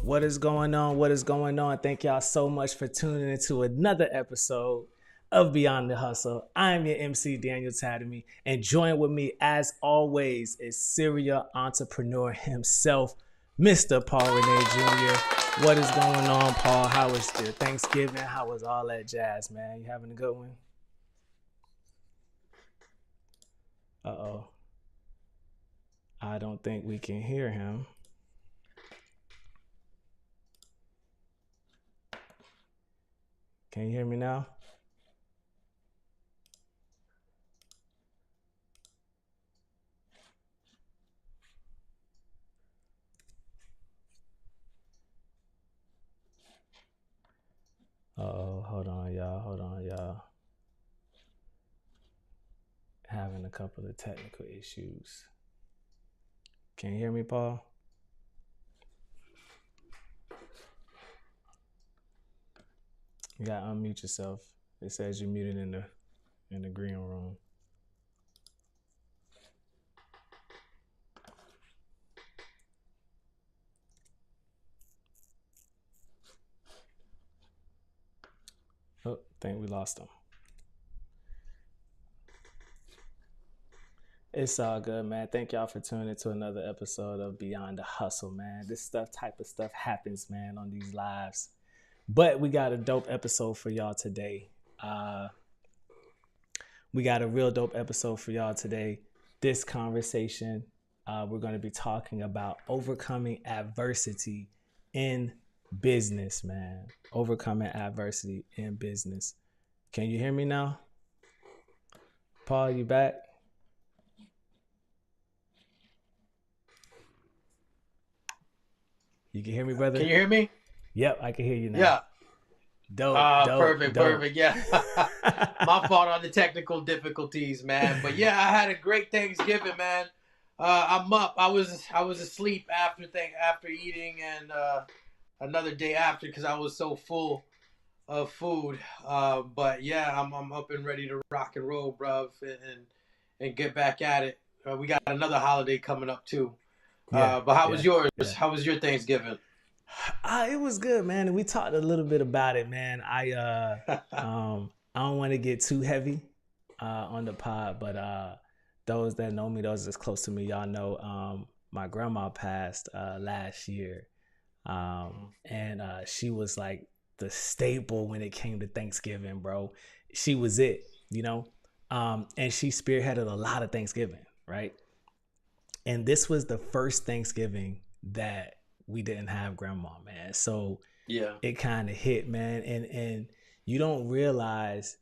What is going on? What is going on? Thank y'all so much for tuning into another episode of Beyond the Hustle. I'm your MC, Daniel Tadamy, and join with me, as always, is serial entrepreneur himself, Mr. Paul Rene Jr. What is going on, Paul? How was your Thanksgiving? How was all that jazz, man? You having a good one? Uh-oh. I don't think we can hear him. Can you hear me now? Uh-oh, hold on, y'all. Having a couple of technical issues. Can you hear me, Paul? You gotta unmute yourself. It says you're muted in the green room. Oh, think we lost him. It's all good, man. Thank y'all for tuning into another episode of Beyond the Hustle, man. This type of stuff happens, man, on these lives. But we got a dope episode for y'all today. We got a real dope episode for y'all today. This conversation, we're going to be talking about overcoming adversity in business, man. Overcoming adversity in business. Can you hear me now? Paul, you back? You can hear me, brother? Can you hear me? Yep, I can hear you now. Yeah. Dope. Perfect. Yeah. My fault on the technical difficulties, man. But yeah, I had a great Thanksgiving, man. I'm up. I was asleep after eating and another day after because I was so full of food. But yeah, I'm up and ready to rock and roll, bruv, and get back at it. We got another holiday coming up too. But how was yours? Yeah. How was your Thanksgiving? It was good, man. And we talked a little bit about it, man. I don't want to get too heavy on the pod, but those that know me, those that's close to me, y'all know my grandma passed last year. And she was like the staple when it came to Thanksgiving, bro. She was it, you know? And she spearheaded a lot of Thanksgiving, right? And this was the first Thanksgiving that we didn't have grandma, man. So yeah, it kind of hit, man. And you don't realize,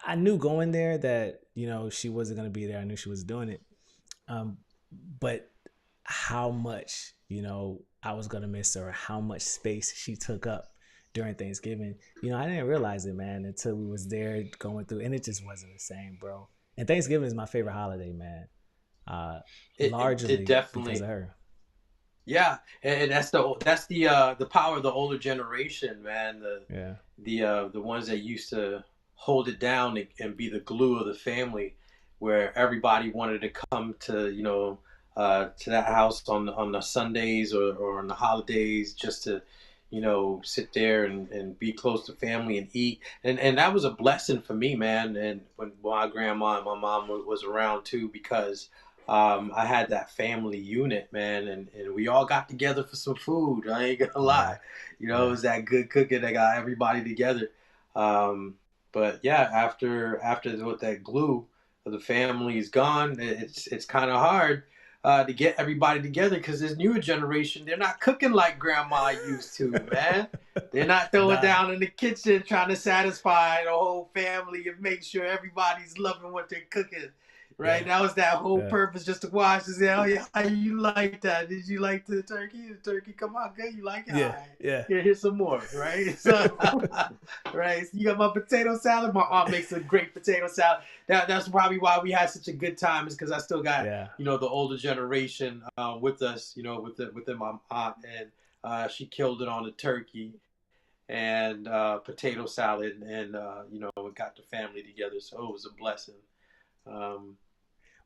I knew going there that, you know, she wasn't going to be there. I knew she was doing it. But how much, you know, I was going to miss her, how much space she took up during Thanksgiving. You know, I didn't realize it, man, until we was there going through, and it just wasn't the same, bro. And Thanksgiving is my favorite holiday, man. Largely it definitely, because of her. Yeah, and that's the power of the older generation, man. The ones that used to hold it down and be the glue of the family, where everybody wanted to come to, you know, to that house on the Sundays or on the holidays, just to, you know, sit there and be close to family and eat. And that was a blessing for me, man. And when my grandma and my mom was around too, because I had that family unit, man, and we all got together for some food. I ain't gonna lie. You know, it was that good cooking that got everybody together. But yeah, after what that glue of the family is gone, it's kind of hard to get everybody together, because this newer generation, they're not cooking like grandma used to, man. They're not throwing down in the kitchen trying to satisfy the whole family and make sure everybody's loving what they're cooking. Right, that was that whole purpose, just to watch and say, "Oh yeah, how you like that? Did you like the turkey? The turkey come out good? You like it? Yeah. Here's some more, right? So, right. So you got my potato salad. My aunt makes a great potato salad. That's probably why we had such a good time, is because I still got you know, the older generation with us, you know, within my aunt, and she killed it on the turkey and potato salad, and you know, we got the family together, so it was a blessing.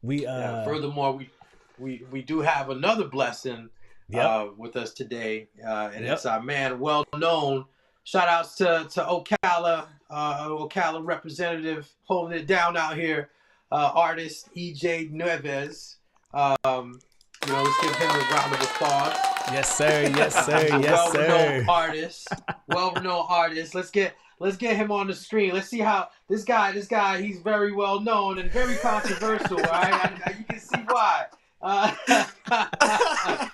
Furthermore, we do have another blessing with us today, and it's our man, well known. Shout outs to Ocala representative holding it down out here, artist Nieves. Let's give him a round of applause. Yes, sir. Yes, sir. Yes, sir. Well-known artist. Let's get him on the screen. Let's see how this guy. He's very well known and very controversial. Right? You can see why.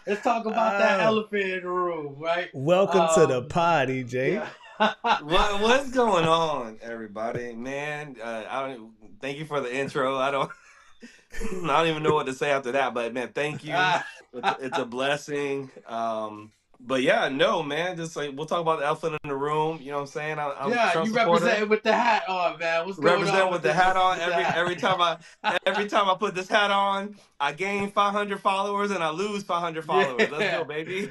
Let's talk about that elephant in the room, right? Welcome to the party, Jay. Yeah. What's going on, everybody? Man, thank you for the intro. I don't even know what to say after that, but man, thank you. It's a blessing. But yeah, no, man, just like we'll talk about the elephant in the room. You know what I'm saying? I'm you representing with the hat on, man. What's going on? Representing with the hat on. Every time I put this hat on, I gain 500 followers and I lose 500 followers. Yeah. Let's go, baby.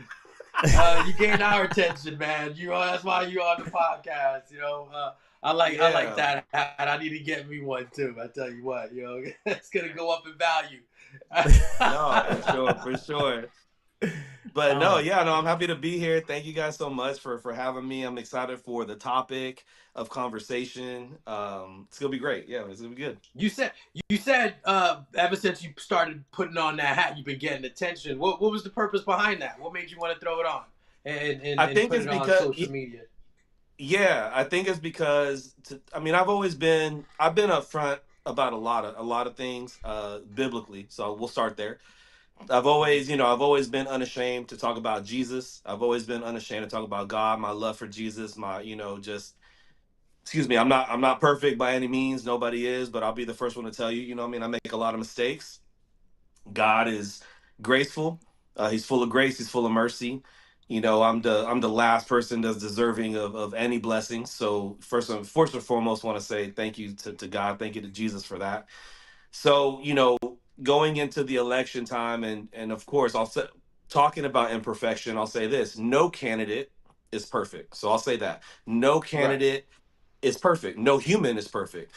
You gain our attention, man. That's why you're on the podcast. I like that hat. I need to get me one too. I tell you what, it's gonna go up in value. No, for sure. But I'm happy to be here. Thank you guys so much for having me. I'm excited for the topic of conversation. It's gonna be great. Yeah, it's gonna be good. You said ever since you started putting on that hat, you've been getting attention. What was the purpose behind that? What made you want to throw it on and I think it's because on social media? Yeah, I think it's because I've been upfront about a lot of things biblically. So we'll start there. I've always been unashamed to talk about Jesus. I've always been unashamed to talk about God, my love for Jesus, I'm not perfect by any means. Nobody is, but I'll be the first one to tell you, I make a lot of mistakes. God is graceful. He's full of grace. He's full of mercy. I'm the last person that's deserving of any blessings. So first and foremost, want to say thank you to God. Thank you to Jesus for that. So, going into the election time and of course, talking about imperfection, I'll say this: no candidate is perfect. So I'll say that no candidate is perfect. No human is perfect.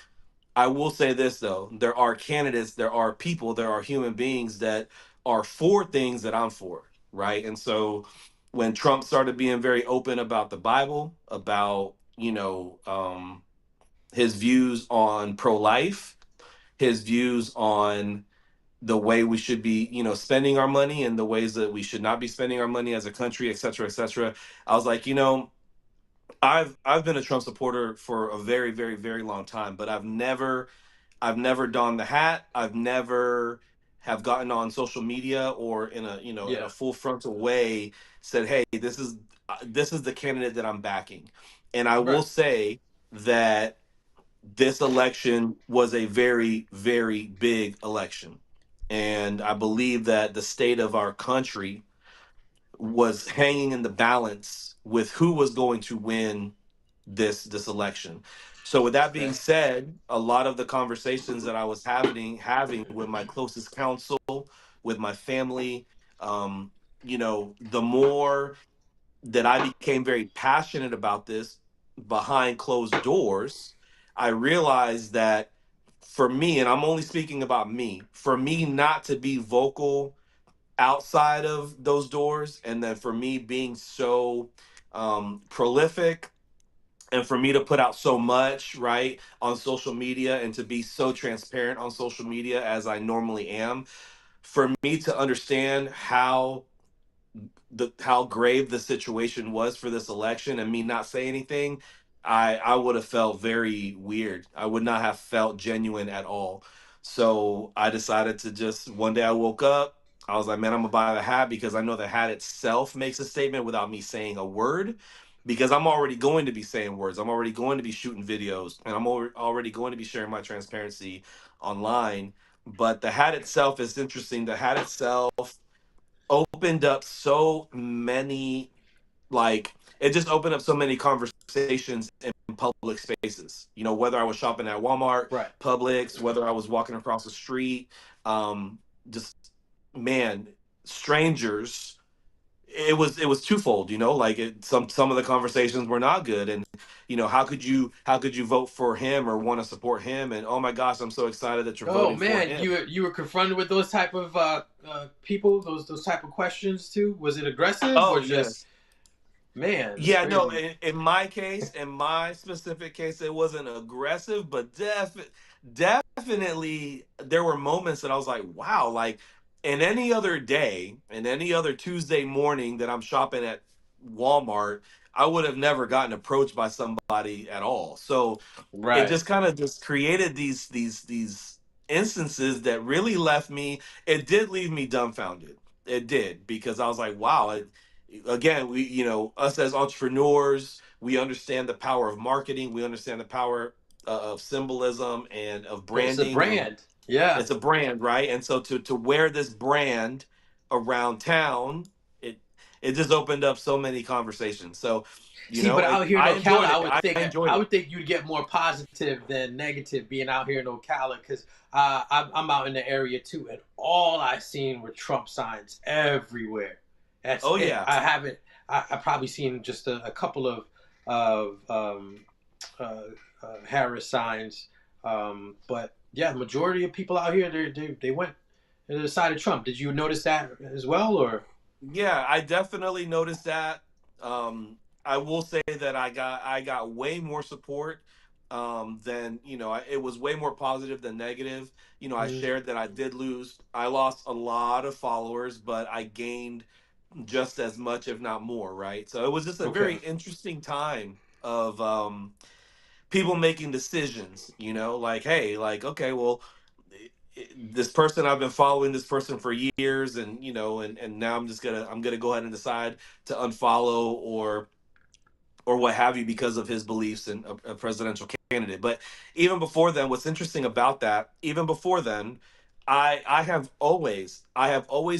I will say this though: there are candidates, there are people, there are human beings that are for things that I'm for, right? And so when Trump started being very open about the Bible, about his views on pro-life, his views on the way we should be, spending our money and the ways that we should not be spending our money as a country, et cetera, et cetera. I was like, I've been a Trump supporter for a very, very, very long time, but I've never donned the hat. I've never have gotten on social media or in a full frontal way said, hey, this is the candidate that I'm backing. And I will say that this election was a very, very big election. And I believe that the state of our country was hanging in the balance with who was going to win this election. So with that being said, a lot of the conversations that I was having with my closest counsel, with my family, the more that I became very passionate about this behind closed doors, I realized that for me, and I'm only speaking about me, for me not to be vocal outside of those doors, and then for me being so prolific, and for me to put out so much right on social media and to be so transparent on social media as I normally am, for me to understand how grave the situation was for this election and me not say anything, I would have felt very weird. I would not have felt genuine at all. So I decided to just, one day I woke up, I was like, man, I'm gonna buy the hat because I know the hat itself makes a statement without me saying a word, because I'm already going to be saying words. I'm already going to be shooting videos, and I'm already going to be sharing my transparency online. But the hat itself is interesting. The hat itself opened up so many, it just opened up so many conversations in public spaces, whether I was shopping at Walmart, Publix, whether I was walking across the street, just, man, strangers it was twofold, like some of the conversations were not good, and how could you vote for him or want to support him, and oh my gosh, I'm so excited that you're Oh voting for man, him. you were confronted with those type of people, those type of questions too. Was it aggressive or Oh just yes. man? That's Yeah, no, crazy. in my case, in my specific case, it wasn't aggressive, but definitely there were moments that I was like, wow, like in any other day, in any other Tuesday morning that I'm shopping at Walmart, I would have never gotten approached by somebody at all. So it Right. just kind of just created these instances that really left me, it did leave me dumbfounded. It did, because I was like, wow, again, we, us as entrepreneurs, we understand the power of marketing, we understand the power of symbolism and of It's a branding, and brand. Yeah. it's a brand, right? And so to wear this brand around town, it it just opened up so many conversations. So See, but out here in I Ocala, enjoyed it. I enjoyed I it. would think you'd get more positive than negative being out here in Ocala because I'm out in the area too, and all I seen were Trump signs everywhere. That's Oh it. yeah. I haven't. I probably seen just a couple of uh, Harris signs, but yeah, the majority of people out here they went to the side of Trump. Did you notice that as well, or? Yeah, I definitely noticed that. I will say that I got way more support than, it was way more positive than negative. I Mm, shared that I lost a lot of followers, but I gained just as much, if not more, right? So it was just a very okay. interesting time of people making decisions, like, hey, like, okay, well, this person, I've been following this person for years, and and now I'm gonna go ahead and decide to unfollow or what have you, because of his beliefs in a presidential candidate. But even before then, what's interesting about that, even before then, I have always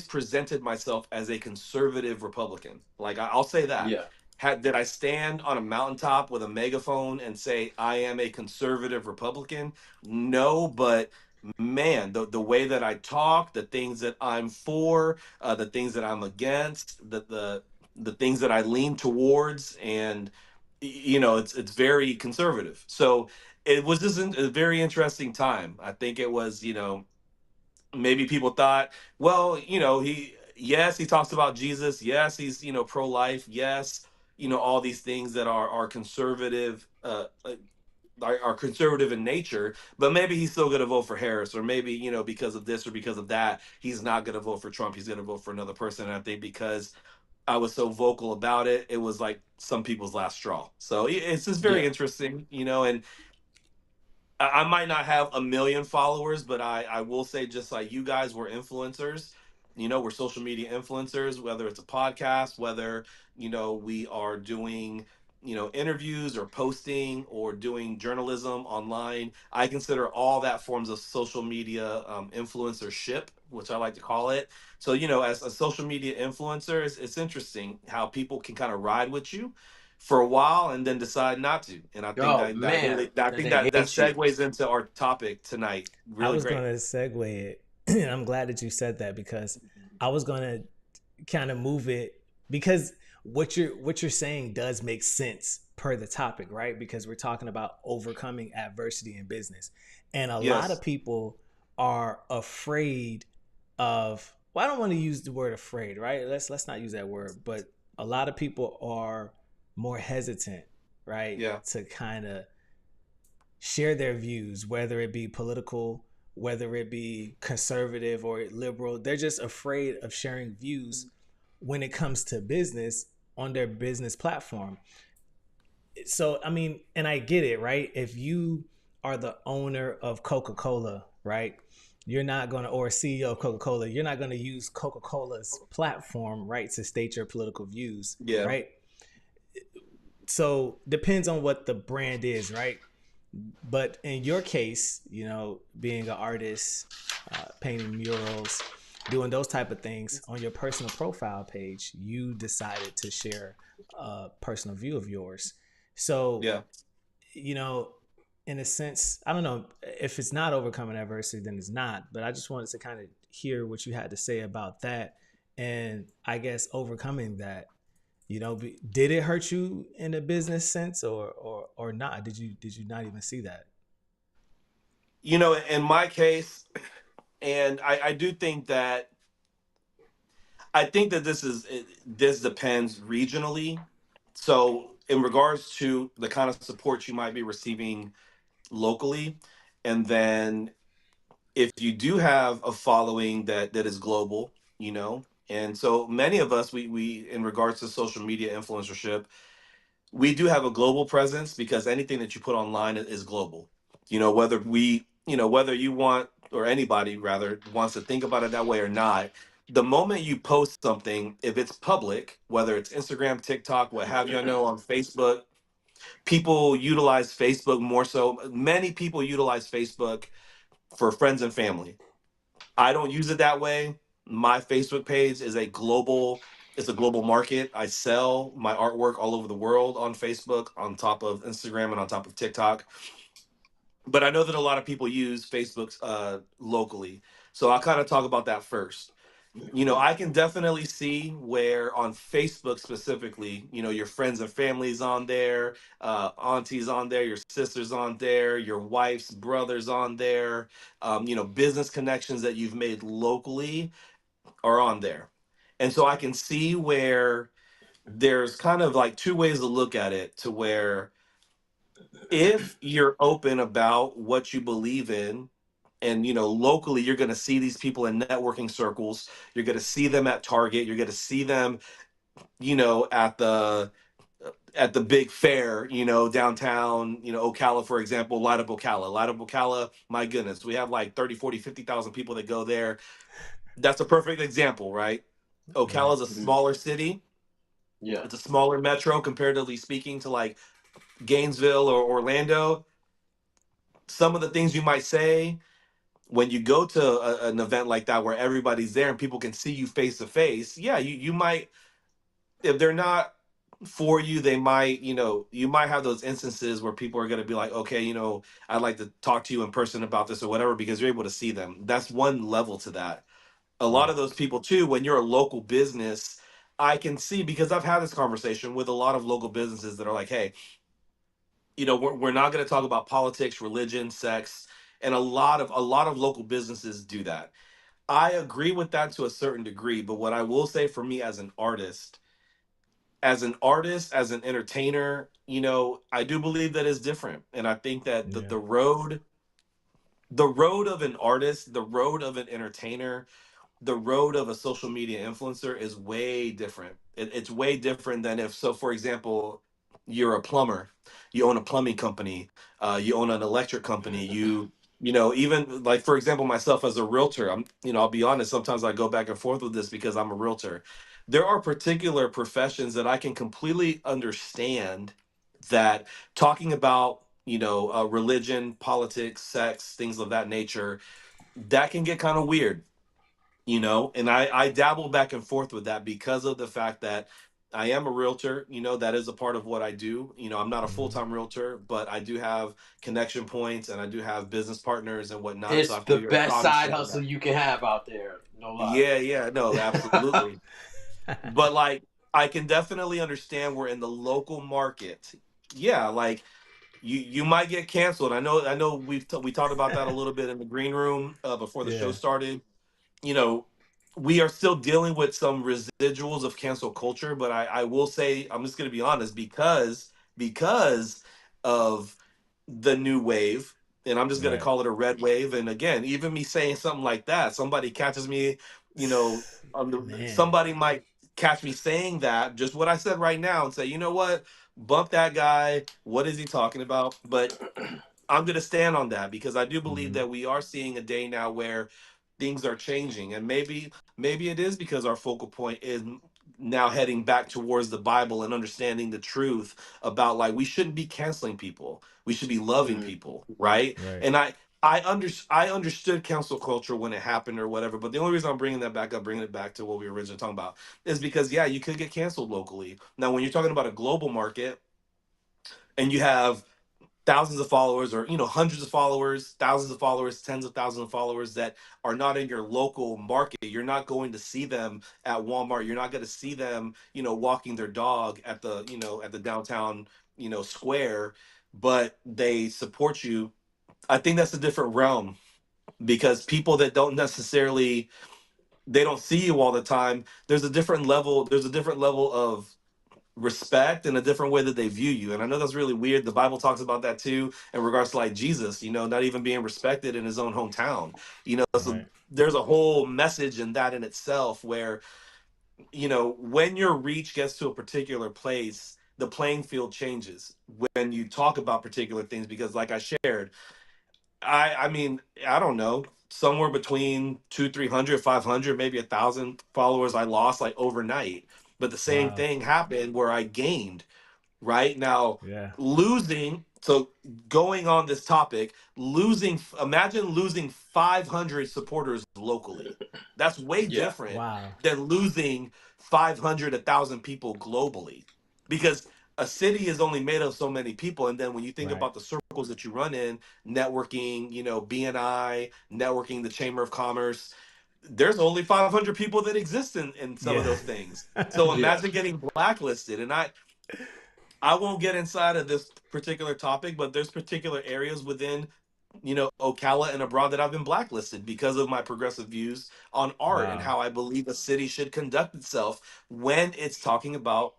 presented myself as a conservative Republican. Like, I'll say that. Yeah. Did I stand on a mountaintop with a megaphone and say I am a conservative Republican? No, but man, the way that I talk, the things that I'm for, the things that I'm against, the things that I lean towards, and it's very conservative. So it was just a very interesting time. I think it was, maybe people thought, well, he talks about Jesus, yes, he's pro life, yes, all these things that are conservative, are conservative in nature, but maybe he's still going to vote for Harris, or maybe because of this or because of that, he's not going to vote for Trump. He's going to vote for another person. And I think because I was so vocal about it, it was like some people's last straw. So it's just very Yeah. interesting, and I might not have a million followers, but I will say, just like you guys were influencers, we're social media influencers, whether it's a podcast, whether, we are doing, interviews or posting or doing journalism online. I consider all that forms of social media influencership, which I like to call it. So, as a social media influencer, it's interesting how people can kind of ride with you for a while and then decide not to. And I think Oh that man, really, I and think they that hate you. segues into our topic tonight. I Really was great. gonna segue it, and I'm glad that you said that because I was gonna kind of move it because what you're saying does make sense per the topic, right? Because we're talking about overcoming adversity in business, and a lot of Yes. people are afraid of. Well, I don't want to use the word afraid, right? Let's not use that word, but a lot of people are more hesitant, right, Yeah. to kind of share their views, whether it be political, whether it be conservative or liberal. They're just afraid of sharing views when it comes to business on their business platform. So, I mean, and I get it, right? If you are the owner of Coca Cola, right? You're not going to, or CEO of Coca Cola, you're not going to use Coca Cola's platform, right, to state your political views, Yeah. right? So, depends on what the brand is, right? But in your case, being an artist, painting murals, doing those type of things on your personal profile page, you decided to share a personal view of yours. So, Yeah. you know, in a sense, I don't know if it's not overcoming adversity, then it's not. But I just wanted to kind of hear what you had to say about that and I guess overcoming that, did it hurt you in a business sense, or not? Did you not even see that? In my case, and I do think that this depends regionally. So in regards to the kind of support you might be receiving locally, and then if you do have a following that is global, and so many of us, we in regards to social media influencership, we do have a global presence because anything that you put online is global. Whether you want, or anybody rather wants to think about it that way or not, the moment you post something, if it's public, whether it's Instagram, TikTok, what have you, I know on Facebook, people utilize Facebook more so. Many people utilize Facebook for friends and family. I don't use it that way. My Facebook page is it's a global market. I sell my artwork all over the world on Facebook, on top of Instagram, and on top of TikTok. But I know that a lot of people use Facebook locally. So I'll kind of talk about that first. I can definitely see where on Facebook specifically, your friends and families on there, aunties on there, your sisters on there, your wife's brothers on there, business connections that you've made locally are on there. And so I can see where there's kind of like two ways to look at it, to where if you're open about what you believe in, and locally you're going to see these people in networking circles, you're going to see them at Target, you're going to see them at the big fair, downtown, Ocala, for example. Light up Ocala, my goodness, we have like 30, 40, 50,000 people that go there. That's a perfect example, right? Ocala Right. is a smaller city. Yeah. It's a smaller metro comparatively speaking to like Gainesville or Orlando. Some of the things you might say when you go to an event like that where everybody's there and people can see you face to face, yeah, you might, if they're not for you, they might, you might have those instances where people are going to be like, okay, I'd like to talk to you in person about this or whatever, because you're able to see them. That's one level to that. A lot Right. of those people too, when you're a local business, I can see, because I've had this conversation with a lot of local businesses that are like, hey, we're not going to talk about politics, religion, sex, and a lot of local businesses do that. I agree with that to a certain degree, but what I will say, for me as an entertainer, I do believe that is different, and I think that Yeah. the road of an artist, the road of an entertainer, the road of a social media influencer is way different. It's way different than, if, so for example, you're a plumber, you own a plumbing company, you own an electric company, even like, for example, myself as a realtor, I'll be honest, sometimes I go back and forth with this because I'm a realtor. There are particular professions that I can completely understand, that talking about, religion, politics, sex, things of that nature, that can get kind of weird, and I dabble back and forth with that because of the fact that I am a realtor. That is a part of what I do. I'm not a Hmm. full-time realtor, but I do have connection points and I do have business partners and whatnot, so I It's have to the be very best side cognizant of hustle that. you can have out there. No lie. Yeah, yeah, no, absolutely. But like, I can definitely understand where in the local market, yeah, like, you might get canceled. I know we talked about that a little bit in the green room before the show Yeah. started. you know, we are still dealing with some residuals of cancel culture, but I will say, I'm just gonna be honest, because of the new wave, and I'm just gonna Right. call it a red wave. And again, even me saying something like that, somebody catches me, you know, Man. somebody might catch me saying that, just what I said right now, and say, you know what, bump that guy. What is he talking about? But I'm going to stand on that because I do believe Hmm. that we are seeing a day now where things are changing, and maybe it is because our focal point is now heading back towards the Bible and understanding the truth about, like, we shouldn't be canceling people. We should be loving Mhm. people, right? Right. And I understood cancel culture when it happened or whatever, but the only reason I'm bringing it back to what we were originally talking about, is because, yeah, you could get canceled locally. Now, when you're talking about a global market and you have thousands of followers, or hundreds of followers, thousands of followers, tens of thousands of followers that are not in your local market. You're not going to see them at Walmart. You're not going to see them, walking their dog at the, at the downtown, square, but they support you. I think that's a different realm, because people that don't necessarily, they don't see you all the time. There's a different level of respect and a different way that they view you. And I know that's really weird. The Bible talks about that too, in regards to like Jesus, not even being respected in his own hometown. So Right. there's a whole message in that in itself, where, when your reach gets to a particular place, the playing field changes when you talk about particular things. Because like I shared, I mean, I don't know, somewhere between 300, 500, maybe 1,000 followers I lost like overnight. But the same Wow. thing happened where I gained. Right now, Yeah. losing. So going on this topic, imagine losing 500 supporters locally. That's way Yeah. different Wow. than losing 500, 1,000 people globally, because a city is only made of so many people. And then when you think Right. about the circles that you run in, networking, BNI, networking, the Chamber of Commerce, there's only 500 people that exist in some of Yeah. those things. So Yeah. imagine getting blacklisted. And I won't get inside of this particular topic, but there's particular areas within, Ocala and abroad that I've been blacklisted because of my progressive views on art and Wow. how I believe a city should conduct itself when it's talking about,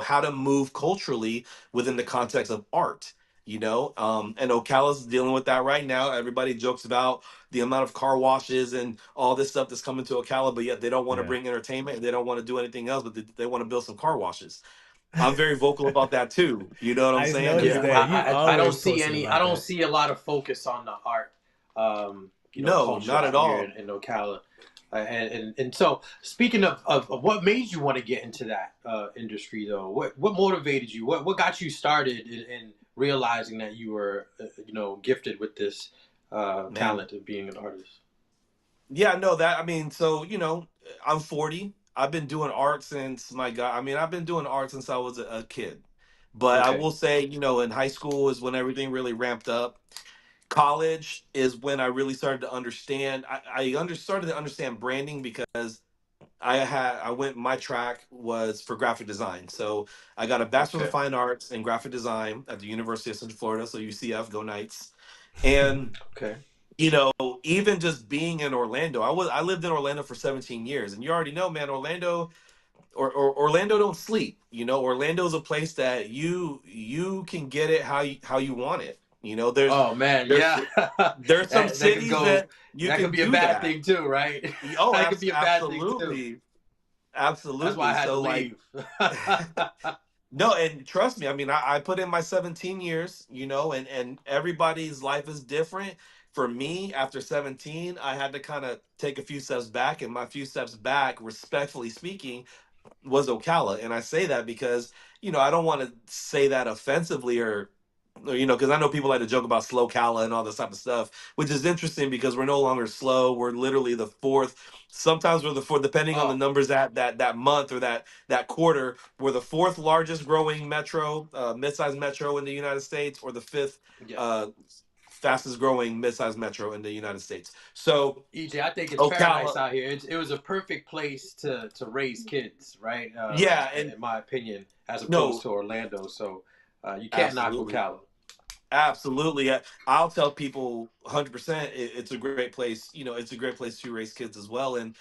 how to move culturally within the context of art. And Ocala's dealing with that right now. Everybody jokes about the amount of car washes and all this stuff that's coming to Ocala, but yet they don't want to Yeah. bring entertainment and they don't want to do anything else, but they want to build some car washes. I'm very vocal about that too. You know what I'm I saying? And noticed Yeah. that you I don't always see posting any. I about don't that. see a lot of focus on the art, no, culture not at out here all. in Ocala. And so, speaking of what made you want to get into that industry, though, what motivated you? What got you started in realizing that you were, gifted with this Man. talent of being an artist? Yeah, no, that, I mean, so, I'm 40. I've been doing art since, my God, I mean, I've been doing art since I was a kid. But I Okay. will say, in high school is when everything really ramped up. College is when I really started to understand. Started to understand branding, because I went, my track was for graphic design. So I got a Bachelor of Okay. Fine Arts in graphic design at the University of Central Florida. So UCF, go Knights. And Okay. you know, even just being in Orlando, I lived in Orlando for 17 years, and you already know, man, Orlando don't sleep. Orlando's a place that you can get it how you want it. Oh man, There's yeah. there's some That could cities go. that you That could can be a do bad that. thing too, right? Oh, That could be a bad thing too. absolutely, That's why I absolutely. had to So like, leave. no, and trust me, I mean, I put in my 17 years, and everybody's life is different. For me, after 17, I had to kind of take a few steps back, and my few steps back, respectfully speaking, was Ocala. And I say that because, I don't want to say that offensively, or because I know people like to joke about slow Cala and all this type of stuff, which is interesting because we're no longer slow. We're literally the fourth. Sometimes we're the fourth, depending on the Oh, numbers that month or that quarter. We're the fourth largest growing metro, mid-sized metro in the United States, or the fifth yeah. uh, fastest growing mid-sized metro in the United States. So EJ, I think it's paradise Ocala, out here. It was a perfect place to raise kids, right? yeah, and In my opinion, as opposed no, to Orlando. So you can't knock absolutely. Ocala. Absolutely. I'll tell people 100% it's a great place. It's a great place to raise kids as well. And,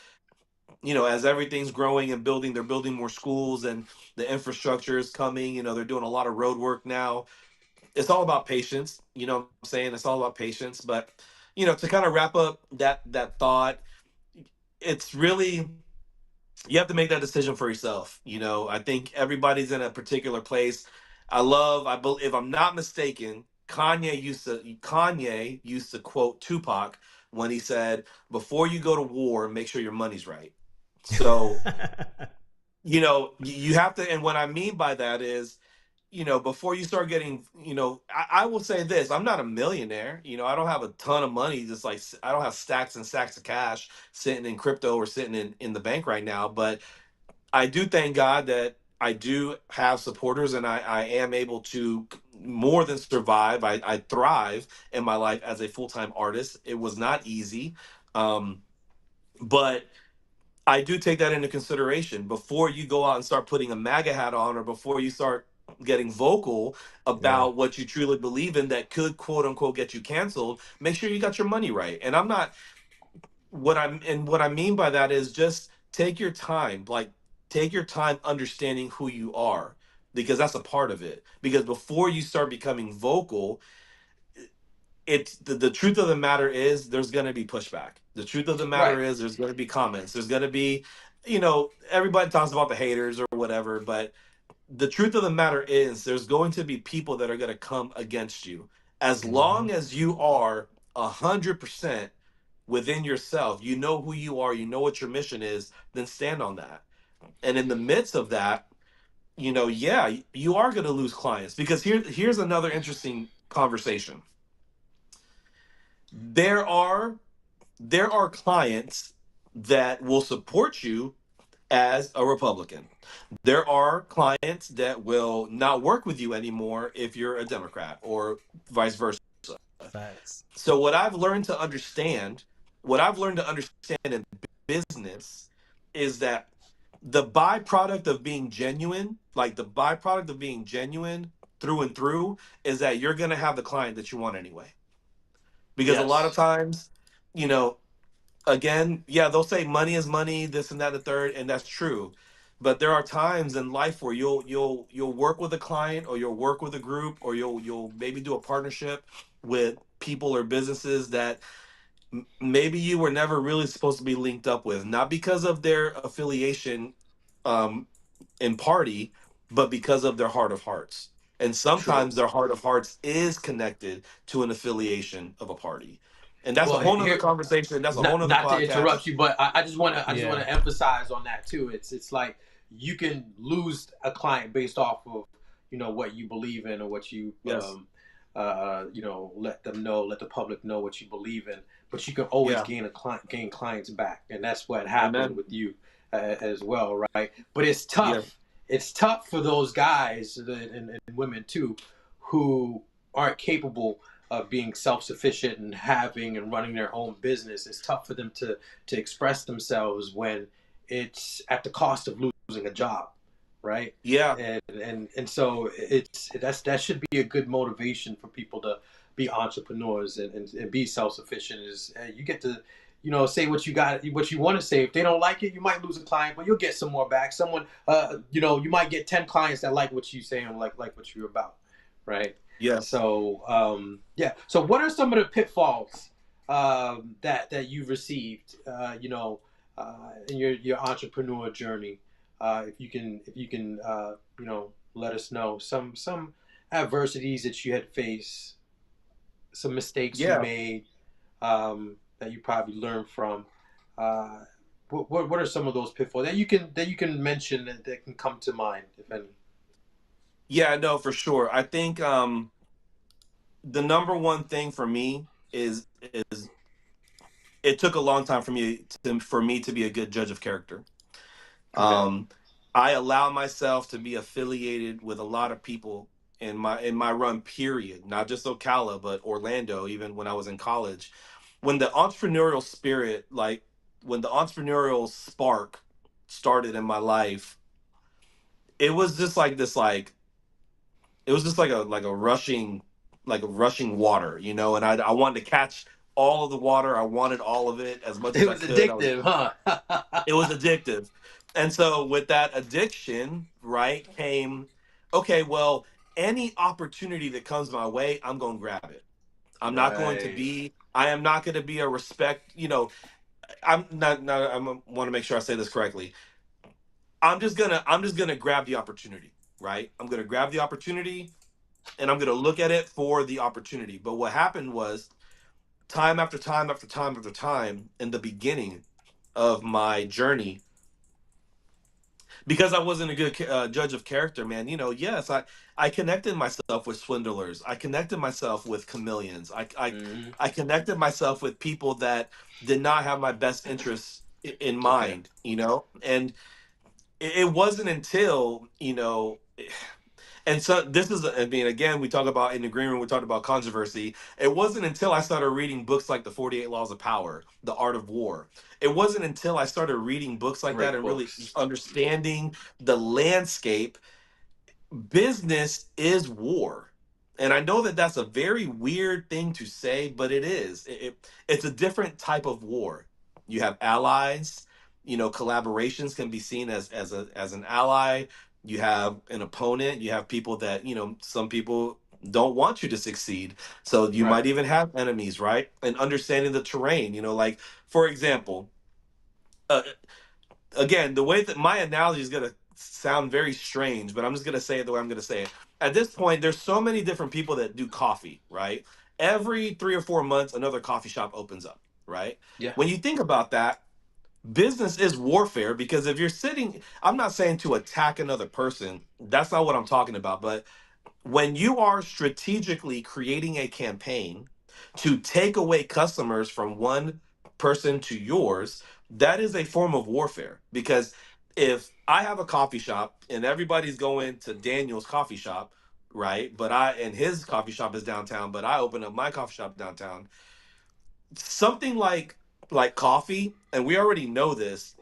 as everything's growing and building, they're building more schools and the infrastructure is coming. They're doing a lot of road work now. It's all about patience. You know what I'm saying? It's all about patience. But, to kind of wrap up that thought, it's really, you have to make that decision for yourself. I think everybody's in a particular place. I believe, if I'm not mistaken, Kanye used to quote Tupac when he said, "Before you go to war, make sure your money's right." So, you have to, and what I mean by that is, before you start getting, I will say this: I'm not a millionaire. I don't have a ton of money. Just like, I don't have stacks and stacks of cash sitting in crypto or sitting in the bank right now, but I do thank God that I do have supporters, and I am able to more than survive. I thrive in my life as a full-time artist. It was not easy, um, but I do take that into consideration before you go out and start putting a MAGA hat on, or before you start getting vocal Yeah. about what you truly believe in that could quote unquote get you canceled. Make sure you got your money right. And I'm not what I mean by that is just take your time, like take your time understanding who you are, because that's a part of it. Because before you start becoming vocal, it's the truth of the matter is there's going to be pushback. The truth of the Right. matter is there's going to be comments. There's going to be, everybody talks about the haters or whatever, but the truth of the matter is there's going to be people that are going to come against you. As Mm-hmm. long as you are 100% within yourself, you know who you are, you know what your mission is, then stand on that. And in the midst of that, yeah, you are going to lose clients, because here's another interesting conversation. There are clients that will support you as a Republican. There are clients that will not work with you anymore if you're a Democrat, or vice versa. Facts. So what I've learned to understand in business is that the byproduct of being genuine, like the byproduct of being genuine through and through, is that you're going to have the client that you want anyway. Because a lot of Yes. times, you know, again, yeah, they'll say money is money, this and that, the third, and that's true. But there are times in life where you'll work with a client, or you'll work with a group, or you'll maybe do a partnership with people or businesses that maybe you were never really supposed to be linked up with, not because of their affiliation um, in party, but because of their heart of hearts. And True. sometimes their heart of hearts is connected to an affiliation of a party. And that's a Well, whole nother here, conversation. That's a whole nother not to podcast. interrupt you, but I just want Yeah. to emphasize on that too. It's like you can lose a client based off of what you believe in, or what you Yes. let the public know what you believe in. But you can always Yeah. gain clients back, and that's what happened Amen. with you as well, right? But it's Yeah. tough. It's tough for those guys and women too, who aren't capable of being self-sufficient and having and running their own business. It's tough for them to express themselves when it's at the cost of losing a job, right? Yeah. And so that should be a good motivation for people to be entrepreneurs and be self-sufficient. Is you get to say what you want to say. If they don't like it, you might lose a client, but you'll get some more back. Someone you might get 10 clients that like what you say and like what you're about, right? Yes. So yeah. So what are some of the pitfalls that you've received, in your entrepreneur journey? If you can let us know some adversities that you had faced, some mistakes you Yeah. made, that you probably learned from. Uh, what are some of those pitfalls that you can mention that can come to mind, if any? Yeah, no, for sure. I think the number one thing for me is it took a long time for me to be a good judge of character. Okay. Um, I allow myself to be affiliated with a lot of people in my run period, not just Ocala, but Orlando, even when I was in college. When the entrepreneurial spirit, like when the entrepreneurial spark started in my life, it was just like this, like it was just like a rushing water, and I wanted to catch all of the water. I wanted all of it as much as It I was could. addictive, huh? It was addictive. And so with that addiction, right, came, okay, well, any opportunity that comes my way, I'm going to grab it. Right. I am not going to be a respect, I'm not I want to make sure I say this correctly. I'm just going to grab the opportunity, right? I'm going to grab the opportunity, and I'm going to look at it for the opportunity. But what happened was, time after time after time after time in the beginning of my journey, because I wasn't a good judge of character, man. Yes, I connected myself with swindlers. I connected myself with chameleons. Hmm. I connected myself with people that did not have my best interests in Okay. mind. And it wasn't until, and so this is, I mean, again, we talk about in agreement, we talked about controversy. It wasn't until I started reading books like The 48 Laws of Power, The Art of War. It wasn't until I started reading books like that Great and really books. understanding the landscape. Business is war. And I know that that's a very weird thing to say, but it is. It's a different type of war. You have allies, collaborations can be seen as an ally. You have an opponent, you have people that, some people don't want you to succeed. So you Right. might even have enemies, right? And understanding the terrain, like for example, uh, again, the way that my analogy is going to sound very strange, but I'm just going to say it the way I'm going to say it. At this point, there's so many different people that do coffee, right? Every 3 or 4 months, another coffee shop opens up, right? Yeah. When you think about that, business is warfare because if you're sitting, I'm not saying to attack another person. That's not what I'm talking about. But when you are strategically creating a campaign to take away customers from one person to yours, that is a form of warfare. Because if I have a coffee shop and everybody's going to Daniel's coffee shop, right? But and his coffee shop is downtown, but I open up my coffee shop downtown. Something like coffee, and we already know this,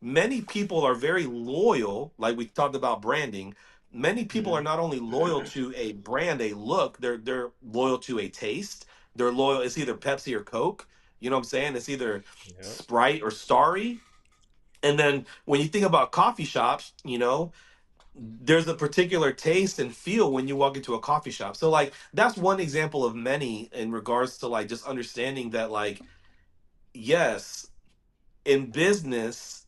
many people are very loyal, like we talked about branding. Many people are Hmm. not only loyal to a brand, a look, they're loyal to a taste. They're loyal, it's either Pepsi or Coke. You know what I'm saying? It's either Yep. Sprite or Starry. And then when you think about coffee shops, there's a particular taste and feel when you walk into a coffee shop. So like that's one example of many in regards to like just understanding that like yes, in business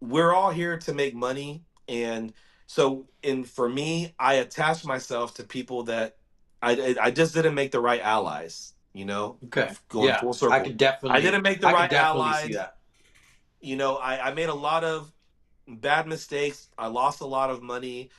we're all here to make money. And so in for me, I attach myself to people that I just didn't make the right allies, Okay. going Yeah. full I circle. could I definitely didn't make the I could right definitely see allies. that. I made a lot of bad mistakes. I lost a lot of money.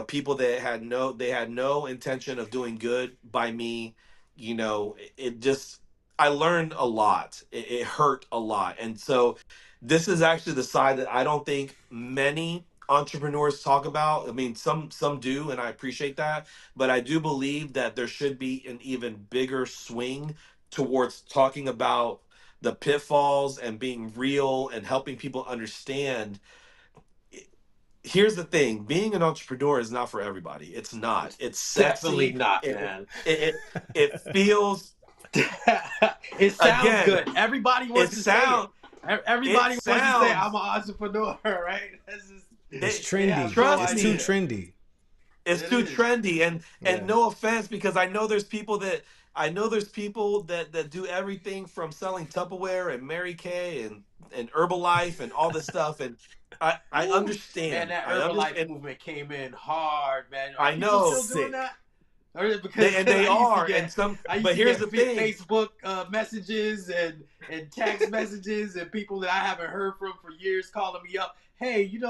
People that had no intention of doing good by me. It just I learned a lot. It hurt a lot. And so this is actually the side that I don't think many entrepreneurs talk about. I mean, some do, and I appreciate that. But I do believe that there should be an even bigger swing towards talking about the pitfalls and being real and helping people understand. Here's the thing, being an entrepreneur is not for everybody. It's not. It's Definitely sexy. not, it man. it it, it feels, It sounds again, good. Everybody it wants to say it. sound it Everybody wants to say I'm sounds an entrepreneur, right? That's just, It's they trendy. have no trust It's too idea. me, trendy. it's It too is. trendy. And Yeah. no offense, because I know there's people that do everything from selling Tupperware and Mary Kay and Herbalife and all this stuff. And I Woo. Man, understand. that I Herbalife understand. movement came in hard, man. Are I people still know. doing Sick. that? Or because They and they I used to are, and get some, I used but to here's get the thing. Facebook messages and text messages and people that I haven't heard from for years calling me up. Hey, you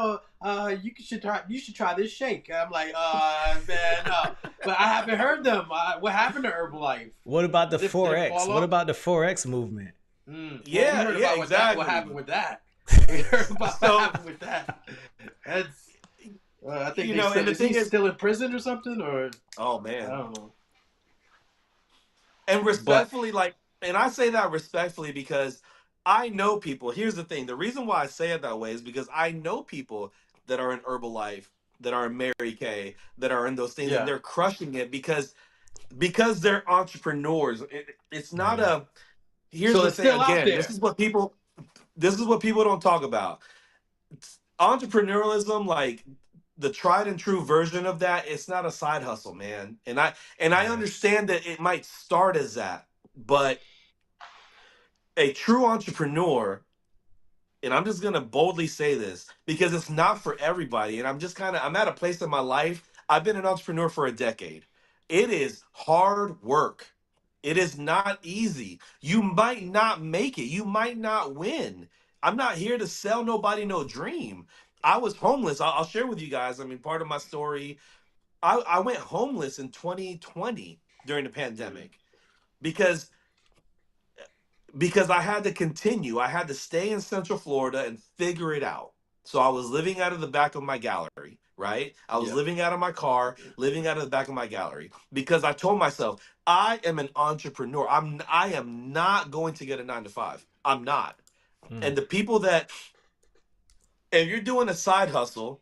should try this shake. I'm like, man, no. But I haven't heard them. What happened to Herbalife? What about the Did it 4X? fall What off? about the 4X movement? Well, we Yeah, heard yeah, about what exactly. happened with that. We heard about what So, happened with that. That's I think they and still the is he thing is, still in prison or something or oh I man, don't know. and But respectfully, like, and I say that respectfully because I know people. Here's the thing: the reason why I say it that way is because I know people that are in Herbalife, that are in Mary Kay, that are in those things, and yeah. they're crushing it because they're entrepreneurs. It's not Yeah. a. Here's So the it's thing. still out Again, there. this is what people don't talk about. Entrepreneurialism, like the tried and true version of that, it's not a side hustle, man. And I Yeah. understand that it might start as that, but a true entrepreneur, and I'm just gonna boldly say this because it's not for everybody. And I'm at a place in my life. I've been an entrepreneur for a decade. It is hard work. It is not easy. You might not make it. You might not win. I'm not here to sell nobody no dream. I was homeless. I'll share with you guys. I mean, part of my story. I went homeless in 2020 during the Mm. pandemic because I had to continue. I had to stay in Central Florida and figure it out. So I was living out of the back of my gallery, right? I was Yeah. living out of my car, living out of the back of my gallery because I told myself I am an entrepreneur. I am not going to get a 9 to 5. I'm not. Mm. And the people that, if you're doing a side hustle,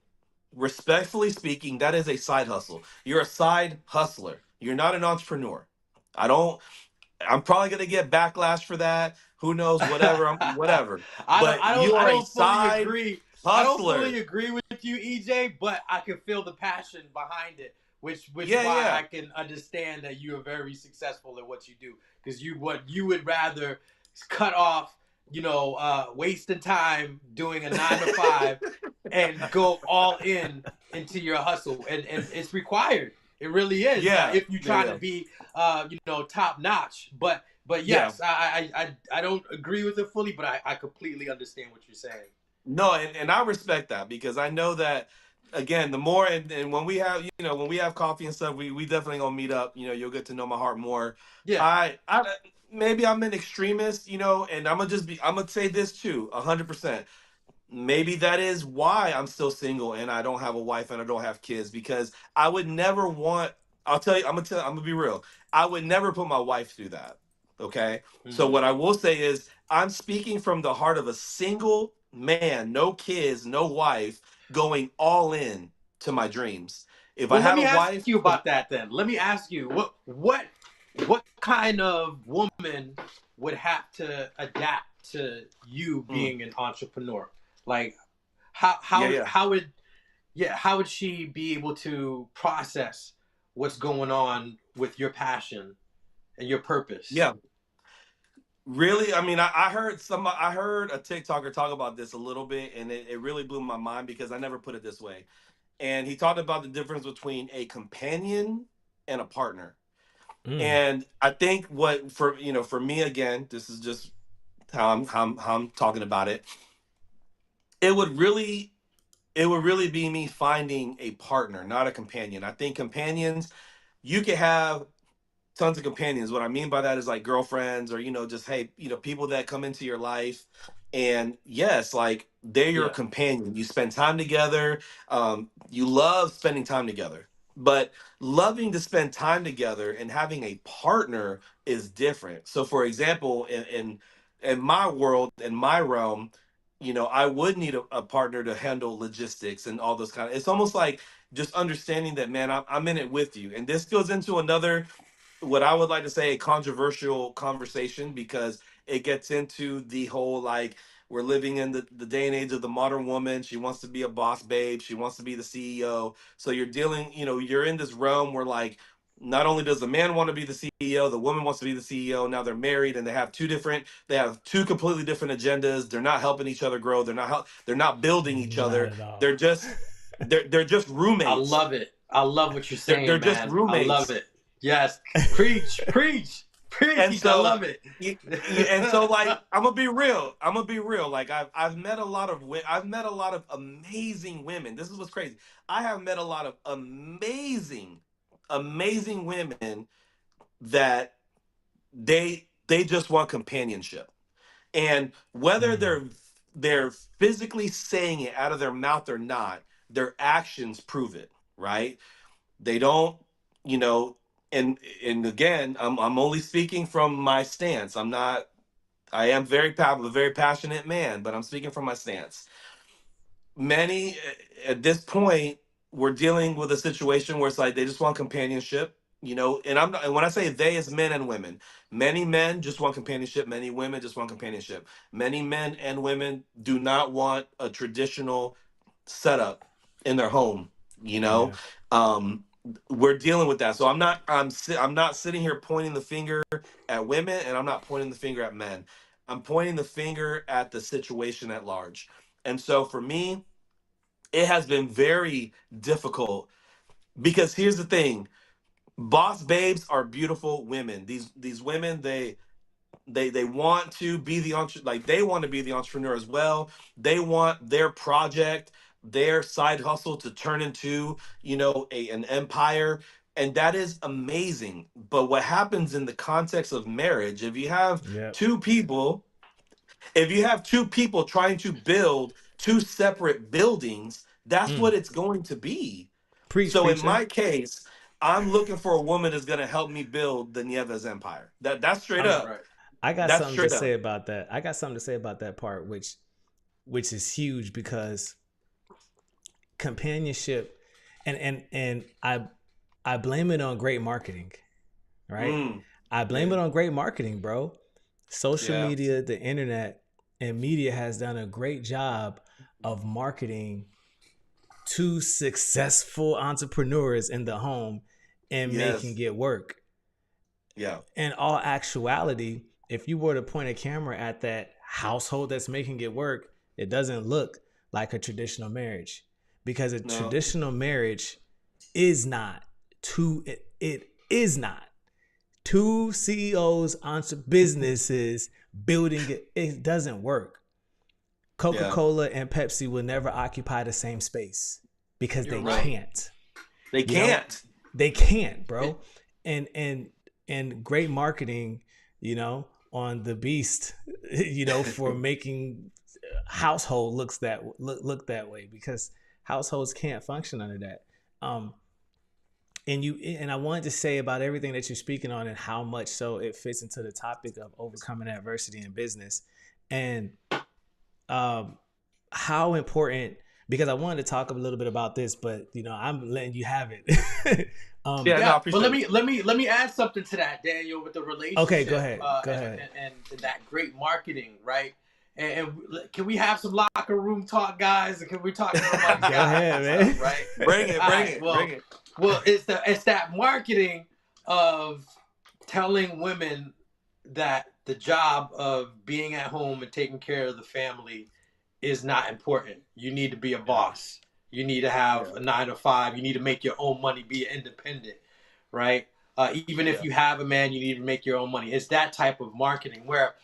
respectfully speaking, that is a side hustle. You're a side hustler. You're not an entrepreneur. I don't. I'm probably gonna get backlash for that. Who knows? Whatever. Whatever. But you I are a don't fully side agree. I don't fully hustler. agree with you, EJ, but I can feel the passion behind it, which Yeah, why yeah. I can understand that you are very successful at what you do. Because what you would rather cut off, wasting time doing a 9 to 5 and go all in into your hustle, and it's required. It really is. Yeah, If you're yeah, trying to yeah, be, top notch, but yeah. yes, I don't agree with it fully, but I completely understand what you're saying. No, and I respect that because I know that again, the more and when we have when we have coffee and stuff, we definitely gonna meet up. You'll get to know my heart more. Yeah. I maybe I'm an extremist, and I'm gonna say this too, 100%. Maybe that is why I'm still single and I don't have a wife and I don't have kids because I would never want. I'll tell you. I'm gonna be real. I would never put my wife through that. Okay. So Mm-hmm. what I will say is I'm speaking from the heart of a single man, no kids, no wife, going all in to my dreams. If I Well, let had a me ask wife, you about that then. Let me ask you what kind of woman would have to adapt to you mm, being an entrepreneur? Like yeah, yeah, how would she be able to process what's going on with your passion and your purpose? yeah. Really, I mean, I heard a TikToker talk about this a little bit, and it really blew my mind because I never put it this way. And he talked about the difference between a companion and a partner. Mm. And I think what for me again, this is just how I'm talking about it. It would really it would really be me finding a partner, not a companion. I think companions you can have tons of companions. What I mean by that is like girlfriends or just hey, people that come into your life and yes, like they're your Yeah. companion. You spend time together. You love spending time together. But loving to spend time together and having a partner is different. So for example, in my world, in my realm, I would need a partner to handle logistics and all those kind of it's almost like just understanding that man, I'm in it with you. And this goes into another what I would like to say a controversial conversation because it gets into the whole like we're living in the day and age of the modern woman. She wants to be a boss babe. She wants to be the CEO. So you're dealing, you're in this realm where like not only does the man want to be the CEO, the woman wants to be the CEO. Now they're married and they have two completely different agendas. They're not helping each other grow. They're not building each Not other. at all. They're just I roommates. love it. I love what you're They're saying, just man. I love roommates. it. Yes. Preach, preach, And preach. I so love it. like I'm gonna be real. I'm gonna be real. Like I've met a lot of I've met a lot of amazing women. This is what's crazy. I have met a lot of amazing women that they just want companionship. And whether Mm. they're physically saying it out of their mouth or not, their actions prove it, right? They don't, you know, and again, I'm only speaking from my stance. I am I'm a very passionate man, but I'm speaking from my stance. Many at this point we're dealing with a situation where it's like they just want companionship, and I'm not, and when I say they, it's men and women. Many men just want companionship, many women just want companionship. Many men and women do not want a traditional setup in their home, you know. Yeah. um we're dealing with that. So I'm not sitting here pointing the finger at women, and I'm not pointing the finger at men. I'm pointing the finger at the situation at large. And so for me, it has been very difficult because here's the thing. Boss babes are beautiful women. These women, they want to be like they want to be the entrepreneur as well. They want their project, their side hustle to turn into, an empire. And that is amazing. But what happens in the context of marriage, Yep. two people if you have two people trying to build two separate buildings, that's what it's going to be. Preach, So in preacher. my case, I'm looking for a woman that's going to help me build the Nieves empire. That's straight up. Right. I got That's something to straight up. say about that. I got something to say about that part, which is huge, because companionship, and I blame it on great marketing, right? I blame it on great marketing, bro. Social media, the internet, and media has done a great job of marketing to successful entrepreneurs in the home and making it work. Yeah. In all actuality, if you were to point a camera at that household that's making it work, it doesn't look like a traditional marriage, because a traditional marriage is not it is not two CEOs on businesses building it. It doesn't work. Coca-Cola and Pepsi will never occupy the same space because they can't. They can't. They can't, bro. And great marketing, on the beast, for making household look that way, because households can't function under that. And I wanted to say about everything that you're speaking on and how much so it fits into the topic of overcoming adversity in business, and how important, because I wanted to talk a little bit about this, but I'm letting you have it. But let me add something to that, Daniel, with the relationship. Okay, go ahead. And that great marketing, right? And can we have some locker room talk, guys? Can we talk about Go ahead, man. Right? Bring it. Well, it's that marketing of telling women that the job of being at home and taking care of the family is not important. You need to be a boss. You need to have a 9 to 5. You need to make your own money, be independent, right? Even if you have a man, you need to make your own money. It's that type of marketing where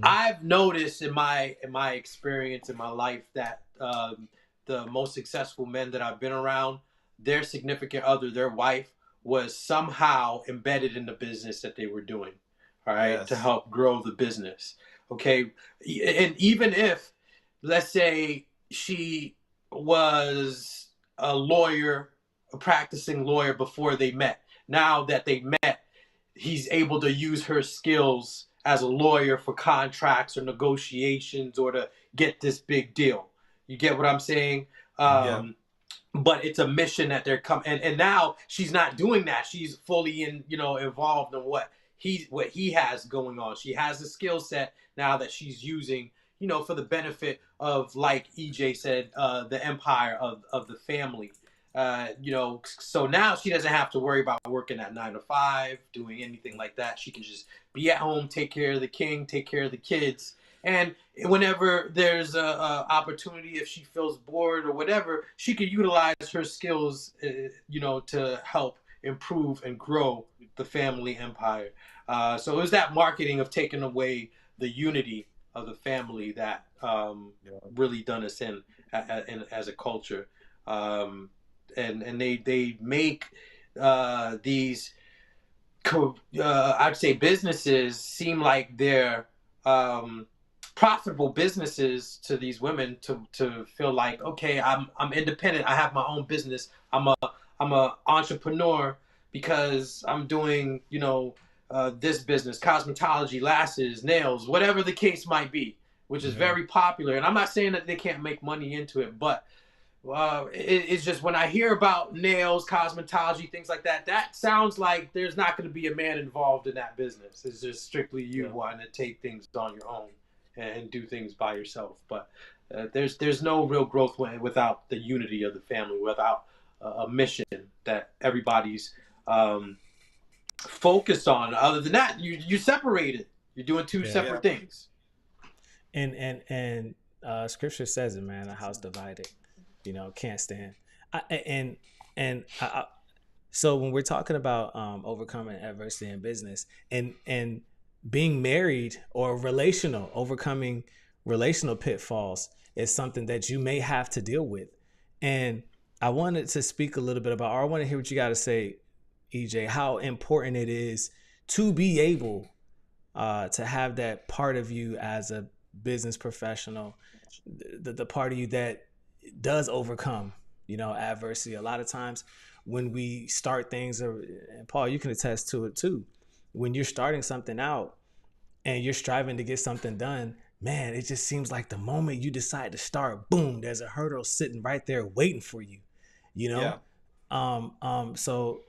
I've noticed in my experience in my life that the most successful men that I've been around, their significant other, their wife, was somehow embedded in the business that they were doing, all right, to help grow the business. Okay, and even if, let's say, she was a lawyer, a practicing lawyer before they met. Now that they met, he's able to use her skills as a lawyer for contracts or negotiations or to get this big deal. You get what I'm saying? But it's a mission that they're coming, and now she's not doing that. She's fully involved in what he has going on. She has the skill set now that she's using, for the benefit of, like EJ said, the empire of the family. So now she doesn't have to worry about working at 9 to 5, doing anything like that. She can just be at home, take care of the king, take care of the kids. And whenever there's a opportunity, if she feels bored or whatever, she could utilize her skills, to help improve and grow the family empire. So it was that marketing of taking away the unity of the family that really done us in as a culture. And they make these I'd say businesses seem like they're profitable businesses to these women to feel like, okay, I'm independent. I have my own business. I'm a entrepreneur because I'm doing this business, cosmetology, lashes, nails, whatever the case might be, which is very popular. And I'm not saying that they can't make money into it, but it's just when I hear about nails, cosmetology, things like that, that sounds like there's not going to be a man involved in that business. It's just strictly you wanting to take things on your own and do things by yourself. But there's no real growth without the unity of the family, without a mission that everybody's focused on. Other than that, you separated. You're doing two separate things. And scripture says it, man. A house divided, can't stand. So when we're talking about overcoming adversity in business and being married or overcoming relational pitfalls is something that you may have to deal with. And I wanted to speak a little bit about, or I want to hear what you got to say, EJ, how important it is to be able to have that part of you as a business professional the part of you that does overcome, adversity. A lot of times when we start things, and Paul, you can attest to it too, when you're starting something out and you're striving to get something done, man, it just seems like the moment you decide to start, boom, there's a hurdle sitting right there waiting for you, you know? Yeah. So,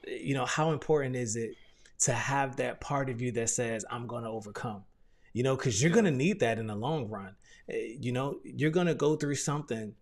how important is it to have that part of you that says, I'm going to overcome, because you're Yeah. going to need that in the long run. You're going to go through something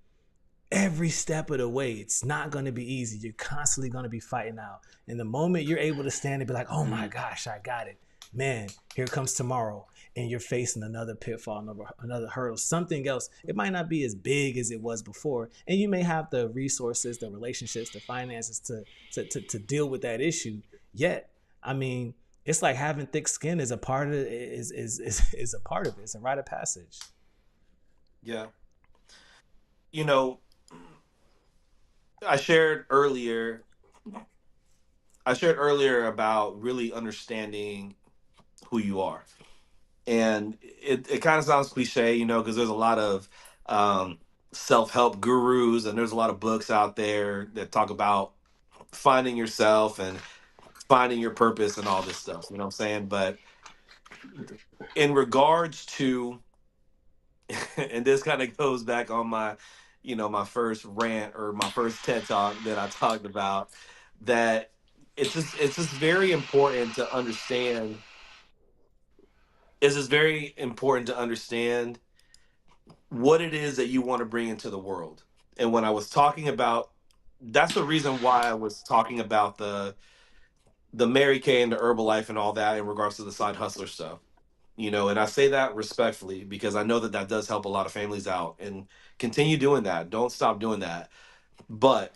every step of the way. It's not going to be easy. You're constantly going to be fighting out. And the moment you're able to stand and be like, oh my gosh, I got it, man, here comes tomorrow. And you're facing another pitfall, another hurdle, something else. It might not be as big as it was before. And you may have the resources, the relationships, the finances to deal with that issue. Yet, I mean, it's like having thick skin is a part of it, is a part of it. It's a rite of passage. Yeah. You know, I shared earlier I shared earlier about really understanding who you are. And it kind of sounds cliche, because there's a lot of um, self-help gurus and there's a lot of books out there that talk about finding yourself and finding your purpose and all this stuff. You know what I'm saying? But in regards to, and this kind of goes back on my, my first rant or my first TED talk that I talked about, that it's just very important to understand. It's just very important to understand what it is that you want to bring into the world. And when I was talking about, that's the reason why I was talking about the Mary Kay and the Herbalife and all that in regards to the side hustler stuff. And I say that respectfully because I know that that does help a lot of families out, and continue doing that. Don't stop doing that. But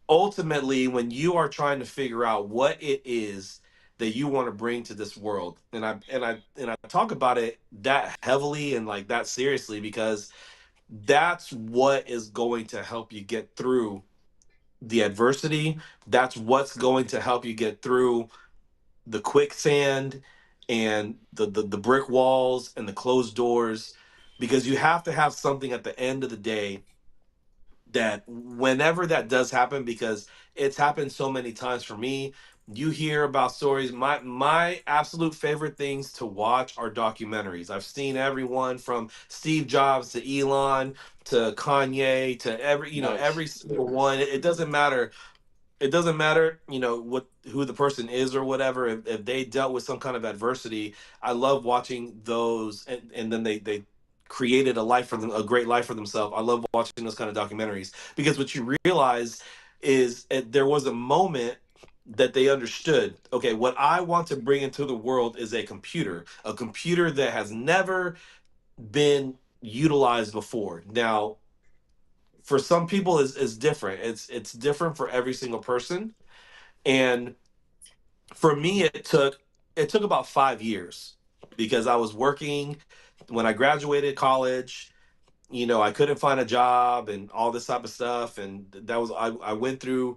ultimately, when you are trying to figure out what it is that you want to bring to this world, and I talk about it that heavily and like that seriously, because that's what is going to help you get through the adversity. That's what's going to help you get through the quicksand and the brick walls and the closed doors, because you have to have something at the end of the day that whenever that does happen, because it's happened so many times for me. You hear about stories. My absolute favorite things to watch are documentaries. I've seen everyone from Steve Jobs to Elon to Kanye to Nice. every single one. It doesn't matter. It doesn't matter, what who the person is or whatever. If they dealt with some kind of adversity, I love watching those, and then they created a life for them, a great life for themselves. I love watching those kind of documentaries, because what you realize is there was a moment that they understood, okay, what I want to bring into the world is a computer that has never been utilized before. Now, for some people is different. It's different for every single person. And for me, it took about 5 years, because I was working when I graduated college. I couldn't find a job and all this type of stuff, and that was I went through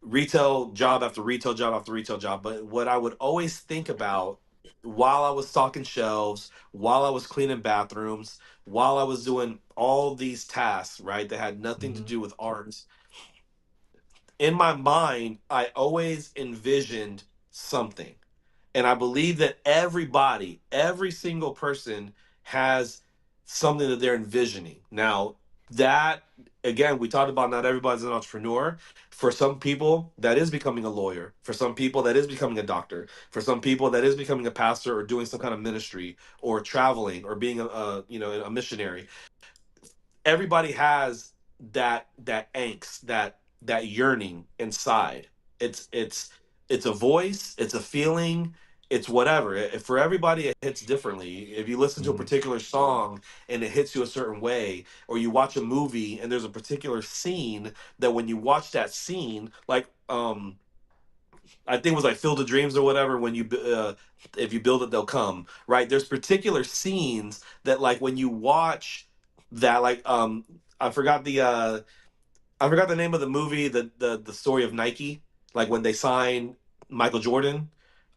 retail job after retail job after retail job. But what I would always think about while I was stocking shelves, while I was cleaning bathrooms, while I was doing all these tasks, right, that had nothing to Mm-hmm. do with art, in my mind, I always envisioned something. And I believe that everybody, every single person has something that they're envisioning. Now, that, again, we talked about not everybody's an entrepreneur. For some people, that is becoming a lawyer. For some people, that is becoming a doctor. For some people, that is becoming a pastor or doing some kind of ministry or traveling or being a missionary. Everybody has that angst, that yearning inside. It's a voice, it's a feeling, it's whatever. For everybody, it hits differently. If you listen to a Mm-hmm. particular song and it hits you a certain way, or you watch a movie and there's a particular scene that when you watch that scene, like I think it was like Field of Dreams or whatever. When if you build it, they'll come. Right? There's particular scenes that, like, when you watch that, like I forgot the name of the movie, the story of Nike, like when they signed Michael Jordan.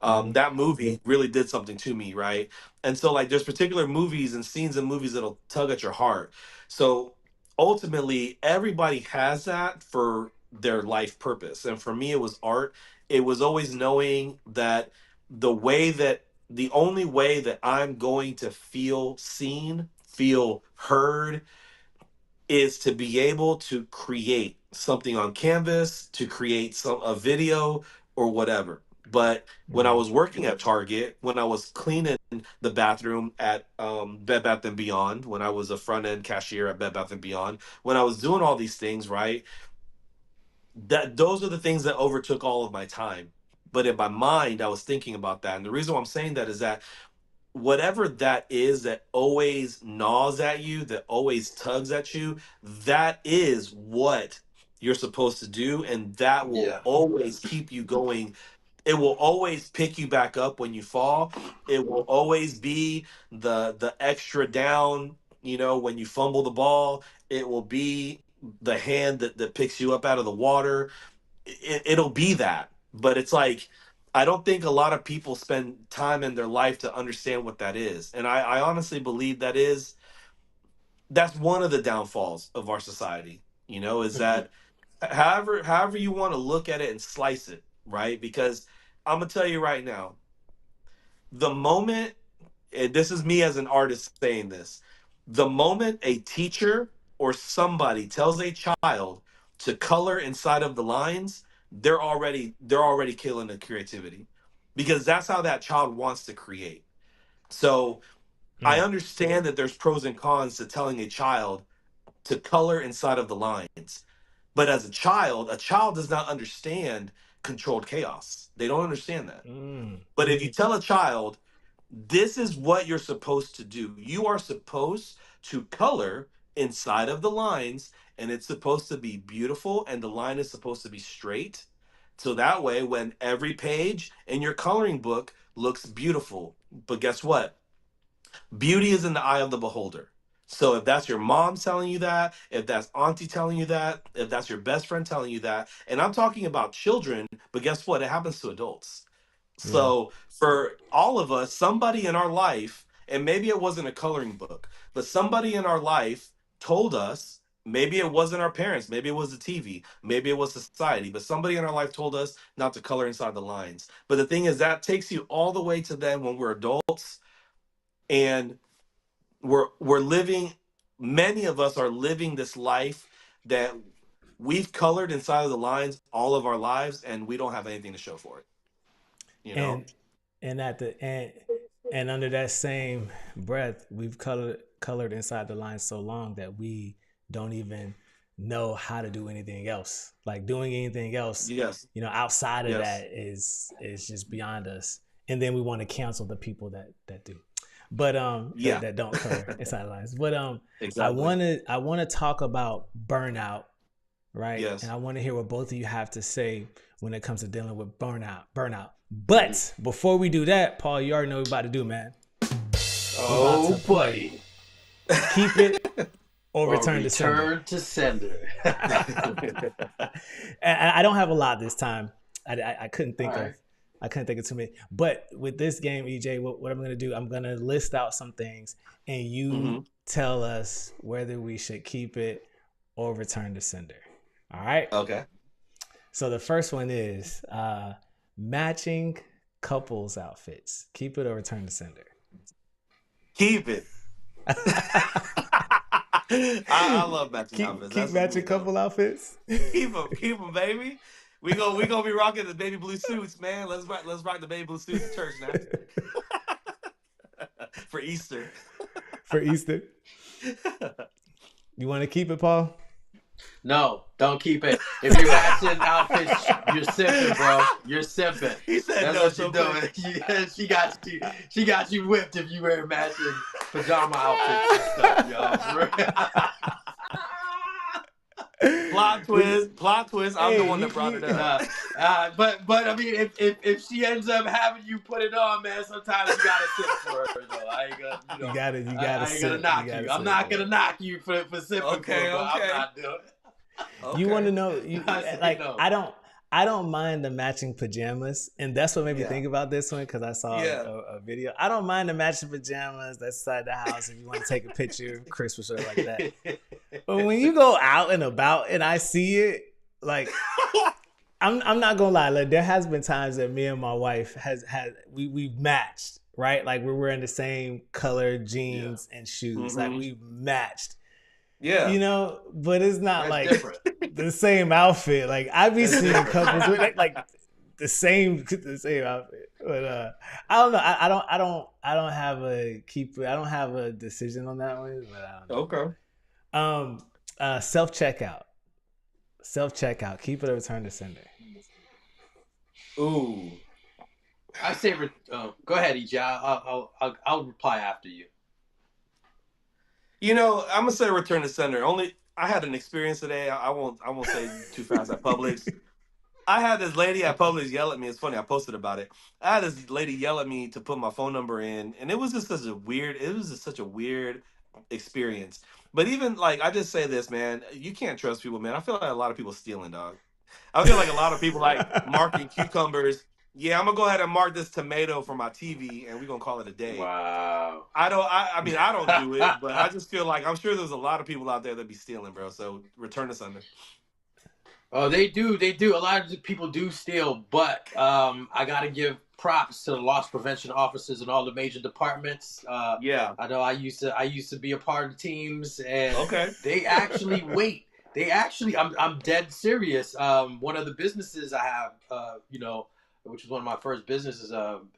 That movie really did something to me, right? And so like there's particular movies and scenes in movies that'll tug at your heart. So ultimately everybody has that for their life purpose. And for me it was art. It was always knowing that the only way that I'm going to feel seen, feel heard, is to be able to create something on canvas, to create a video or whatever. But when I was working at Target, when I was cleaning the bathroom at Bed Bath and Beyond, when I was a front end cashier at Bed Bath and Beyond, when I was doing all these things, right? That those are the things that overtook all of my time. But in my mind, I was thinking about that. And the reason why I'm saying that is that whatever that is that always gnaws at you, that always tugs at you, that is what you're supposed to do. And that will always keep you going. It will always pick you back up when you fall. It will always be the extra down, when you fumble the ball. It will be the hand that picks you up out of the water. It'll be that. But it's like, I don't think a lot of people spend time in their life to understand what that is. And I honestly believe that's one of the downfalls of our society, is that however you want to look at it and slice it, right? Because I'm gonna tell you right now, the moment, and this is me as an artist saying this, the moment a teacher or somebody tells a child to color inside of the lines, they're already killing the creativity, because that's how that child wants to create. So I understand that there's pros and cons to telling a child to color inside of the lines. But as a child does not understand controlled chaos. They don't understand that. But if you tell a child, this is what you're supposed to do, you are supposed to color inside of the lines, and it's supposed to be beautiful, and the line is supposed to be straight. So that way, when every page in your coloring book looks beautiful, but guess what? Beauty is in the eye of the beholder. So if that's your mom telling you that, if that's auntie telling you that, if that's your best friend telling you that, and I'm talking about children, but guess what? It happens to adults. So for all of us, somebody in our life, and maybe it wasn't a coloring book, but somebody in our life told us, maybe it wasn't our parents, maybe it was the TV, maybe it was society, but somebody in our life told us not to color inside the lines. But the thing is, that takes you all the way to then when we're adults, and we're living, many of us are living this life that we've colored inside of the lines all of our lives, and we don't have anything to show for it. And at the and under that same breath, we've colored inside the lines so long that we don't even know how to do anything else. Like doing anything else, outside of that is just beyond us. And then we want to cancel the people that do. But that don't color inside the lines. But exactly. I wanna talk about burnout, right? Yes. And I want to hear what both of you have to say when it comes to dealing with burnout. But before we do that, Paul, you already know what we're about to do, man. Oh, buddy. Keep it or return to sender. Return to sender. I don't have a lot this time. I couldn't think of. I couldn't think of too many. But with this game, EJ, what I'm going to do, I'm going to list out some things, and you tell us whether we should keep it or return to sender. All right? Okay. So the first one is matching couples outfits. Keep it or return to sender? Keep it. I love matching outfits. Keep matching couple outfits? Keep them, baby. We gonna be rocking the baby blue suits, man. Let's rock the baby blue suits at church now. For Easter. For Easter. You want to keep it, Paul? No, don't keep it. If you're matching outfits, you're simping, bro. You're simping. He said that's no. What you're doing. Yeah, she got you whipped if you wear matching pajama outfits and stuff, yo. Plot twist. I'm the one that brought it up. But I mean, if she ends up having you put it on, man, sometimes you gotta sit for her. Though. I ain't gonna, you gotta. I ain't gonna knock you. I'm not gonna knock you for sipping. Okay. I'm not doing it. Okay. You want to know? I I don't mind the matching pajamas, and that's what made me think about this one because I saw a video. I don't mind the matching pajamas that's inside the house if you want to take a picture, Christmas or like that. But when you go out and about and I see it, like I'm not gonna lie, like there has been times that me and my wife we've matched, right? Like we're wearing the same color jeans and shoes, like we've matched. Yeah, you know, but it's not like different. The same outfit. Like I be seeing couples with like the same outfit. But I don't know. I don't have a decision on that one. But I don't know. Okay. Self checkout. Keep it or return to sender. Ooh. I say go ahead, EJ. I'll reply after you. You know, I'm gonna say return to sender. Only I had an experience today. I won't say too fast at Publix. I had this lady at Publix yell at me. It's funny. I posted about it. I had this lady yell at me to put my phone number in, and it was just such a weird experience. But even like, I just say this, man. You can't trust people, man. I feel like a lot of people stealing, dog. I feel like a lot of people like marking cucumbers. Yeah, I'm gonna go ahead and mark this tomato for my TV, and we're gonna call it a day. Wow. I don't do it, but I just feel like I'm sure there's a lot of people out there that be stealing, bro. So return to sender. Oh, they do. A lot of people do steal, but I gotta give props to the loss prevention officers in all the major departments. Yeah, I know. I used to be a part of teams, and they actually wait. I'm dead serious. One of the businesses I have, which was one of my first businesses,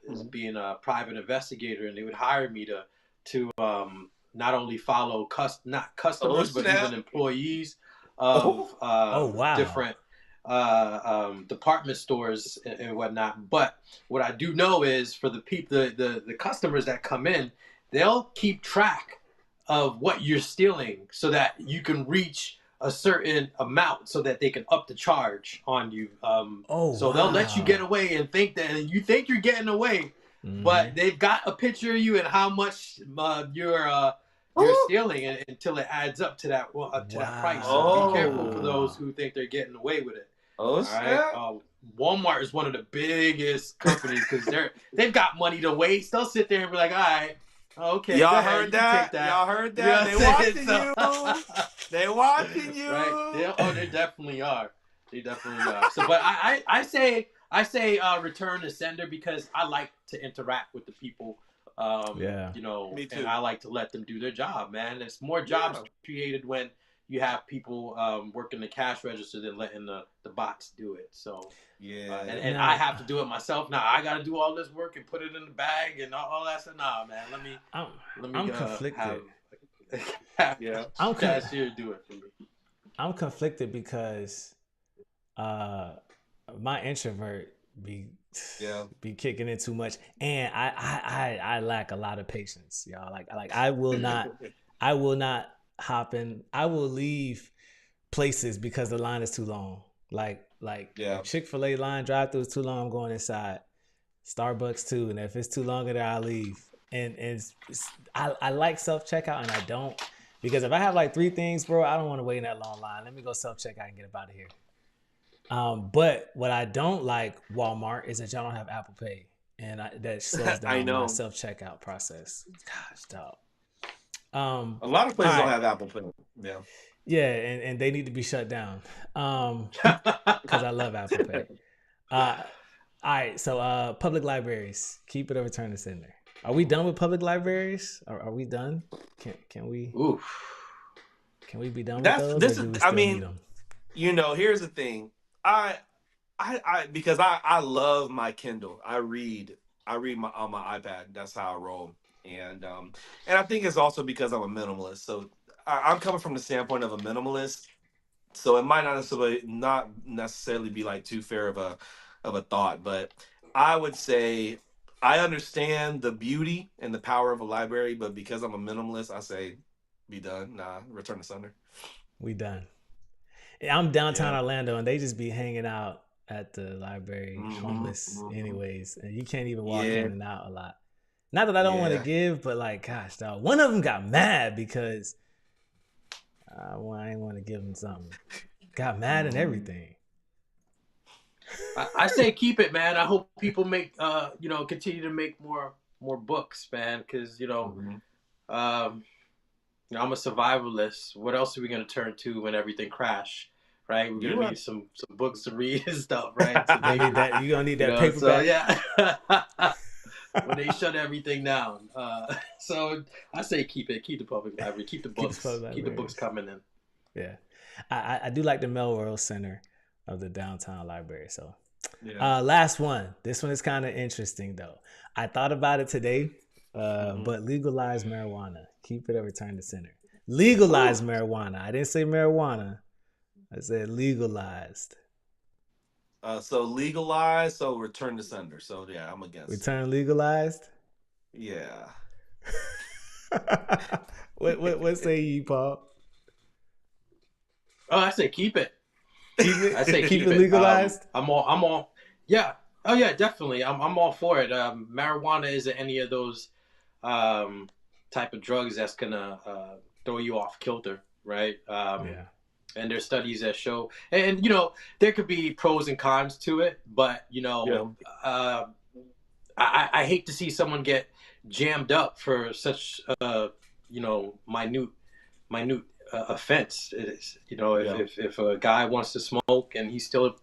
is being a private investigator, and they would hire me to not only follow not customers but even employees of different department stores and whatnot. But what I do know is for the people, the customers that come in, they'll keep track of what you're stealing so that you can reach a certain amount so that they can up the charge on you. So they'll let you get away and think that you think you're getting away, but they've got a picture of you and how much you're stealing until it adds up to that that price. So be careful for those who think they're getting away with it. All right. Walmart is one of the biggest companies because they've got money to waste. They'll sit there and be like, all right. Okay, y'all heard that? Y'all heard that? They watching you. They watching you. Right? They definitely are. They definitely are. So, but I say return to sender because I like to interact with the people. You know, me too. And I like to let them do their job, man. There's more jobs created when you have people working the cash register than letting the bots do it. So. Yeah, and I have to do it myself. Now I got to do all this work and put it in the bag and all that stuff. Nah, man, let me. I'm conflicted. I'm cashier do it for me. I'm conflicted because my introvert be kicking in too much, and I lack a lot of patience, y'all. Like I will not hop in. I will leave places because the line is too long. Like Chick-fil-A line drive-through is too long, I'm going inside. Starbucks too, and if it's too long in there, I'll leave. And I like self-checkout, and I don't, because if I have like 3 things, bro, I don't want to wait in that long line. Let me go self-checkout and get up out of here. But what I don't like Walmart is that y'all don't have Apple Pay, and that slows down my self-checkout process. Gosh, dog. A lot of places don't have Apple Pay. Yeah. Yeah, and they need to be shut down because I love Apple Pay. All right, so public libraries, keep it or return to sender. Are we done with public libraries? Are we done? Can we? Oof. Can we be done with those? You know, here's the thing. I because I love my Kindle. I read on my iPad. That's how I roll. And I think it's also because I'm a minimalist. So I'm coming from the standpoint of a minimalist. So it might not necessarily be like too fair of a thought, but I would say I understand the beauty and the power of a library, but because I'm a minimalist, I say be done. Nah, return to sender. We done. I'm downtown Orlando, and they just be hanging out at the library, homeless anyways, and you can't even walk in and out a lot. Not that I don't want to give, but like, gosh, dog, one of them got mad because I didn't want to give him something. Got mad and everything. I say keep it, man. I hope people make continue to make more books, man, because um, I'm a survivalist. What else are we gonna turn to when everything crash? Right, we're gonna need some books to read and stuff, right? To make that you're gonna need that paperback. So yeah. When they shut everything down. So I say keep the public library, keep the books, keep the books coming in. Yeah, I do like the Melrose Center of the downtown library. So, last one. This one is kind of interesting though. I thought about it today, but legalize marijuana. Keep it or return to center. Legalize marijuana. I didn't say marijuana. I said legalized. So legalized, so return to sender. So yeah, I'm against. Return legalized? Yeah. What say you, Paul? Oh, I say keep it. Keep it. I say keep it legalized. I'm all. Yeah. Oh yeah, definitely. I'm all for it. Marijuana isn't any of those type of drugs that's gonna throw you off kilter, right? And there's studies that show, and there could be pros and cons to it, but I hate to see someone get jammed up for such minute offense. It is, if a guy wants to smoke and he's still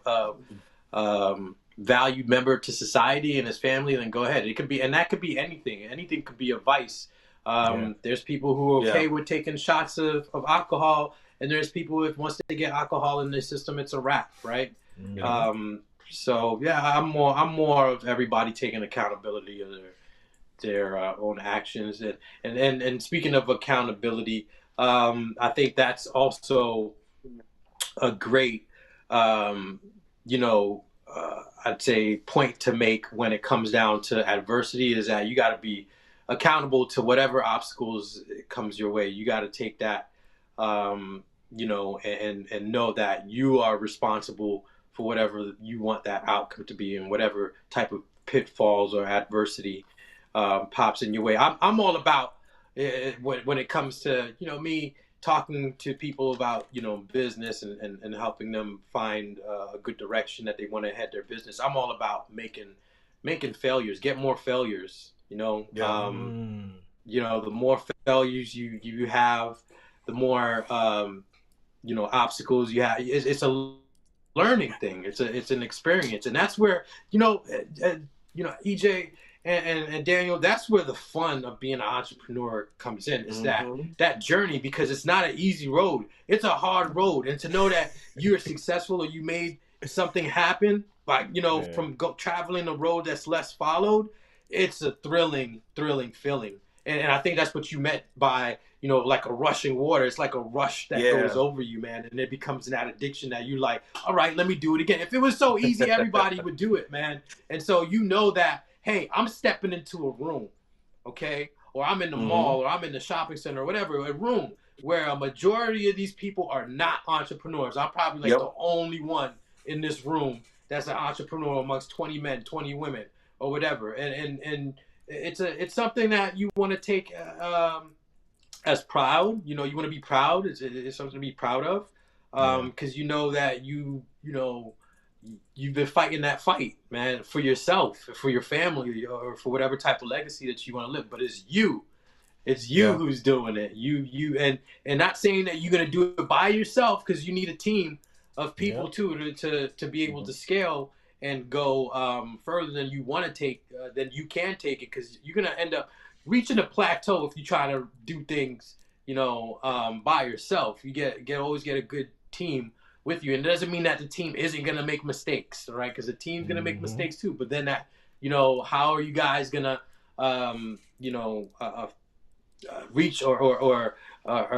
valued member to society and his family, then go ahead. It could be, and that could be anything. Anything could be a vice. There's people who are okay with taking shots of alcohol. And there's people, if once they get alcohol in their system, it's a wrap, right? So yeah, I'm more of everybody taking accountability of their own actions. And speaking of accountability, I think that's also a great, I'd say point to make when it comes down to adversity, is that you got to be accountable to whatever obstacles comes your way. You got to take that. And know that you are responsible for whatever you want that outcome to be, and whatever type of pitfalls or adversity pops in your way. I'm all about when it comes to me talking to people about business and helping them find a good direction that they want to head their business. I'm all about making failures, get more failures. The more failures you have, the more obstacles you have. It's a learning thing. It's an experience, and that's where EJ and Daniel. That's where the fun of being an entrepreneur comes in. Is that journey, because it's not an easy road. It's a hard road, and to know that you're successful or you made something happen by from traveling a road that's less followed. It's a thrilling feeling, and I think that's what you meant by like a rushing water. It's like a rush that goes over you, man. And it becomes that addiction that you like, all right, let me do it again. If it was so easy, everybody would do it, man. And so that, hey, I'm stepping into a room, okay? Or I'm in the mall, or I'm in the shopping center, or whatever, a room where a majority of these people are not entrepreneurs. I'm probably like the only one in this room that's an entrepreneur amongst 20 men, 20 women, or whatever. And it's something that you want to take as proud. You want to be proud. It's something to be proud of, because that you've been fighting that fight, man, for yourself, for your family, or for whatever type of legacy that you want to live. But it's you who's doing it. You and not saying that you're gonna do it by yourself, because you need a team of people too to be able to scale and go further than you want to take, than you can take it, because you're gonna end up reaching a plateau if you try to do things, by yourself. You always get a good team with you, and it doesn't mean that the team isn't gonna make mistakes, right? Because the team's gonna make mistakes too. But then that, how are you guys gonna, reach or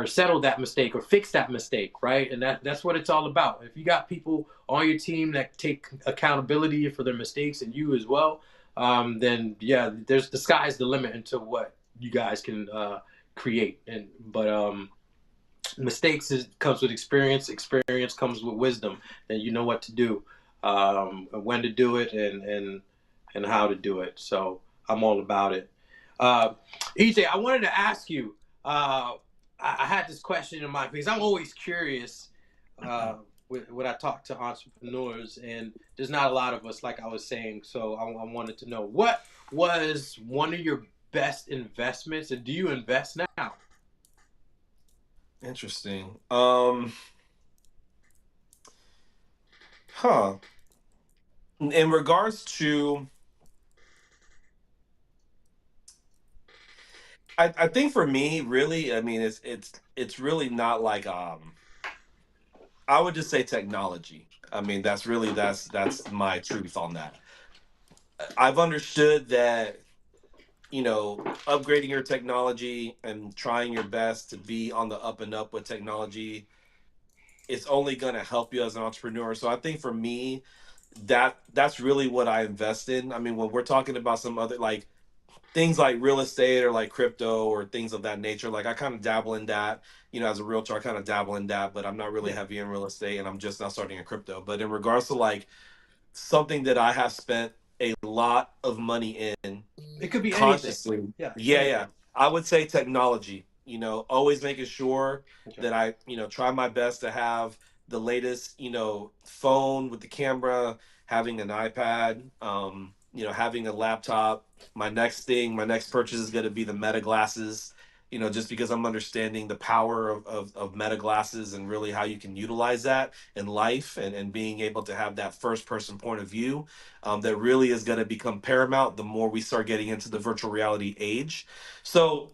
settle that mistake or fix that mistake, right? And that's what it's all about. If you got people on your team that take accountability for their mistakes, and you as well, then the sky's the limit into what you guys can create. But mistakes comes with experience. Experience comes with wisdom, and you know what to do, when to do it, and how to do it. So I'm all about it. EJ, I wanted to ask you. I had this question in mind because I'm always curious when I talk to entrepreneurs, and there's not a lot of us, like I was saying. So I wanted to know, what was one of your best investments, and do you invest now? Interesting. Huh. In regards to, I think for me, really, I mean, it's really not like I would just say technology. I mean, that's my truth on that. I've understood that, upgrading your technology and trying your best to be on the up and up with technology, it's only going to help you as an entrepreneur. So I think for me, that's really what I invest in. I mean, when we're talking about some other like things like real estate or like crypto or things of that nature, like I kind of dabble in that. As a realtor, I kind of dabble in that, but I'm not really Yeah, heavy in real estate, and I'm just now starting in crypto. But in regards to like something that I have spent a lot of money in it could be anything. consciously. Yeah, Yeah, yeah. anything. I would say technology, always making sure Okay. that I, try my best to have the latest, phone with the camera, having an iPad, having a laptop. My next purchase is going to be the Meta glasses, just because I'm understanding the power of Meta glasses and really how you can utilize that in life, and being able to have that first person point of view, that really is going to become paramount the more we start getting into the virtual reality age. So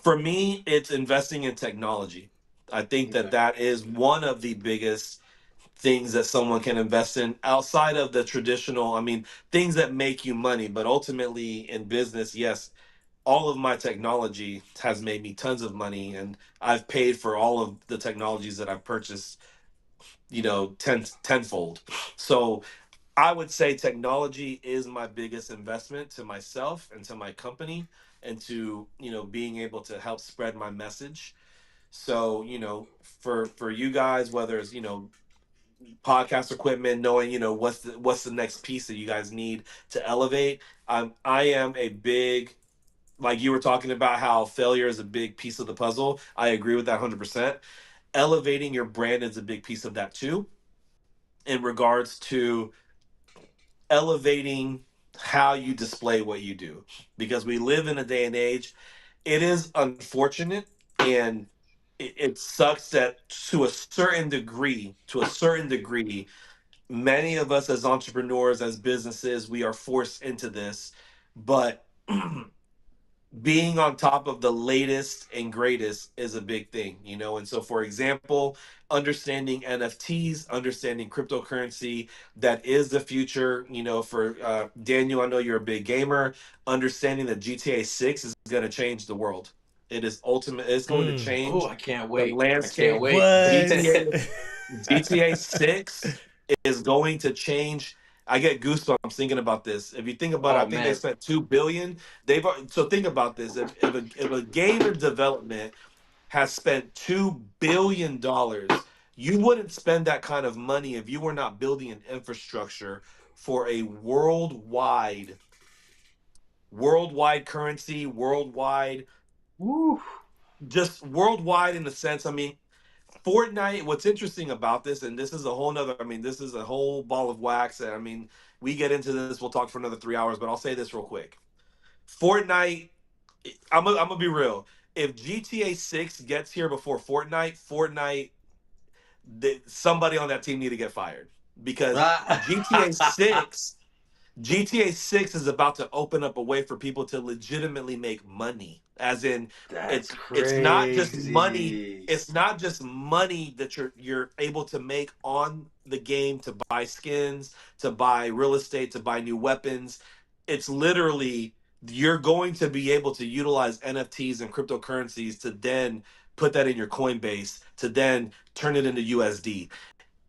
for me, it's investing in technology. I think that Okay. that is one of the biggest things that someone can invest in outside of the traditional, I mean, things that make you money. But ultimately in business, yes, all of my technology has made me tons of money, and I've paid for all of the technologies that I've purchased, tenfold. So I would say technology is my biggest investment to myself and to my company, and to, being able to help spread my message. So, for you guys, whether it's, podcast equipment, knowing, what's the next piece that you guys need to elevate. I am a big, like you were talking about how failure is a big piece of the puzzle. I agree with that 100%. Elevating your brand is a big piece of that too, in regards to elevating how you display what you do, because we live in a day and age, it is unfortunate, and it sucks that to a certain degree, many of us as entrepreneurs, as businesses, we are forced into this. But being on top of the latest and greatest is a big thing, and so, for example, understanding NFTs, understanding cryptocurrency, that is the future. For Daniel, I know you're a big gamer. Understanding that GTA 6 is going to change the world. It's going to Oh, change I can't the wait. I can't landscape. wait. What? GTA 6 is going to change. I get goosebumps thinking about this. If you think about it, I Oh think they man. spent 2 billion. So think about this. If a game in development has spent $2 billion, you wouldn't spend that kind of money if you were not building an infrastructure for a worldwide currency, worldwide, Woo. just worldwide in the sense. I mean, Fortnite, what's interesting about this, and this is a whole nother, I mean, this is a whole ball of wax. And I mean, we get into this, we'll talk for another 3 hours, but I'll say this real quick. Fortnite, I'm gonna be real. If GTA 6 gets here before Fortnite, somebody on that team need to get fired, because GTA 6 GTA 6 is about to open up a way for people to legitimately make money. As in, That's it's not just money, crazy. it's not just money that you're able to make on the game to buy skins, to buy real estate, to buy new weapons. It's literally, you're going to be able to utilize NFTs and cryptocurrencies to then put that in your Coinbase, to then turn it into USD.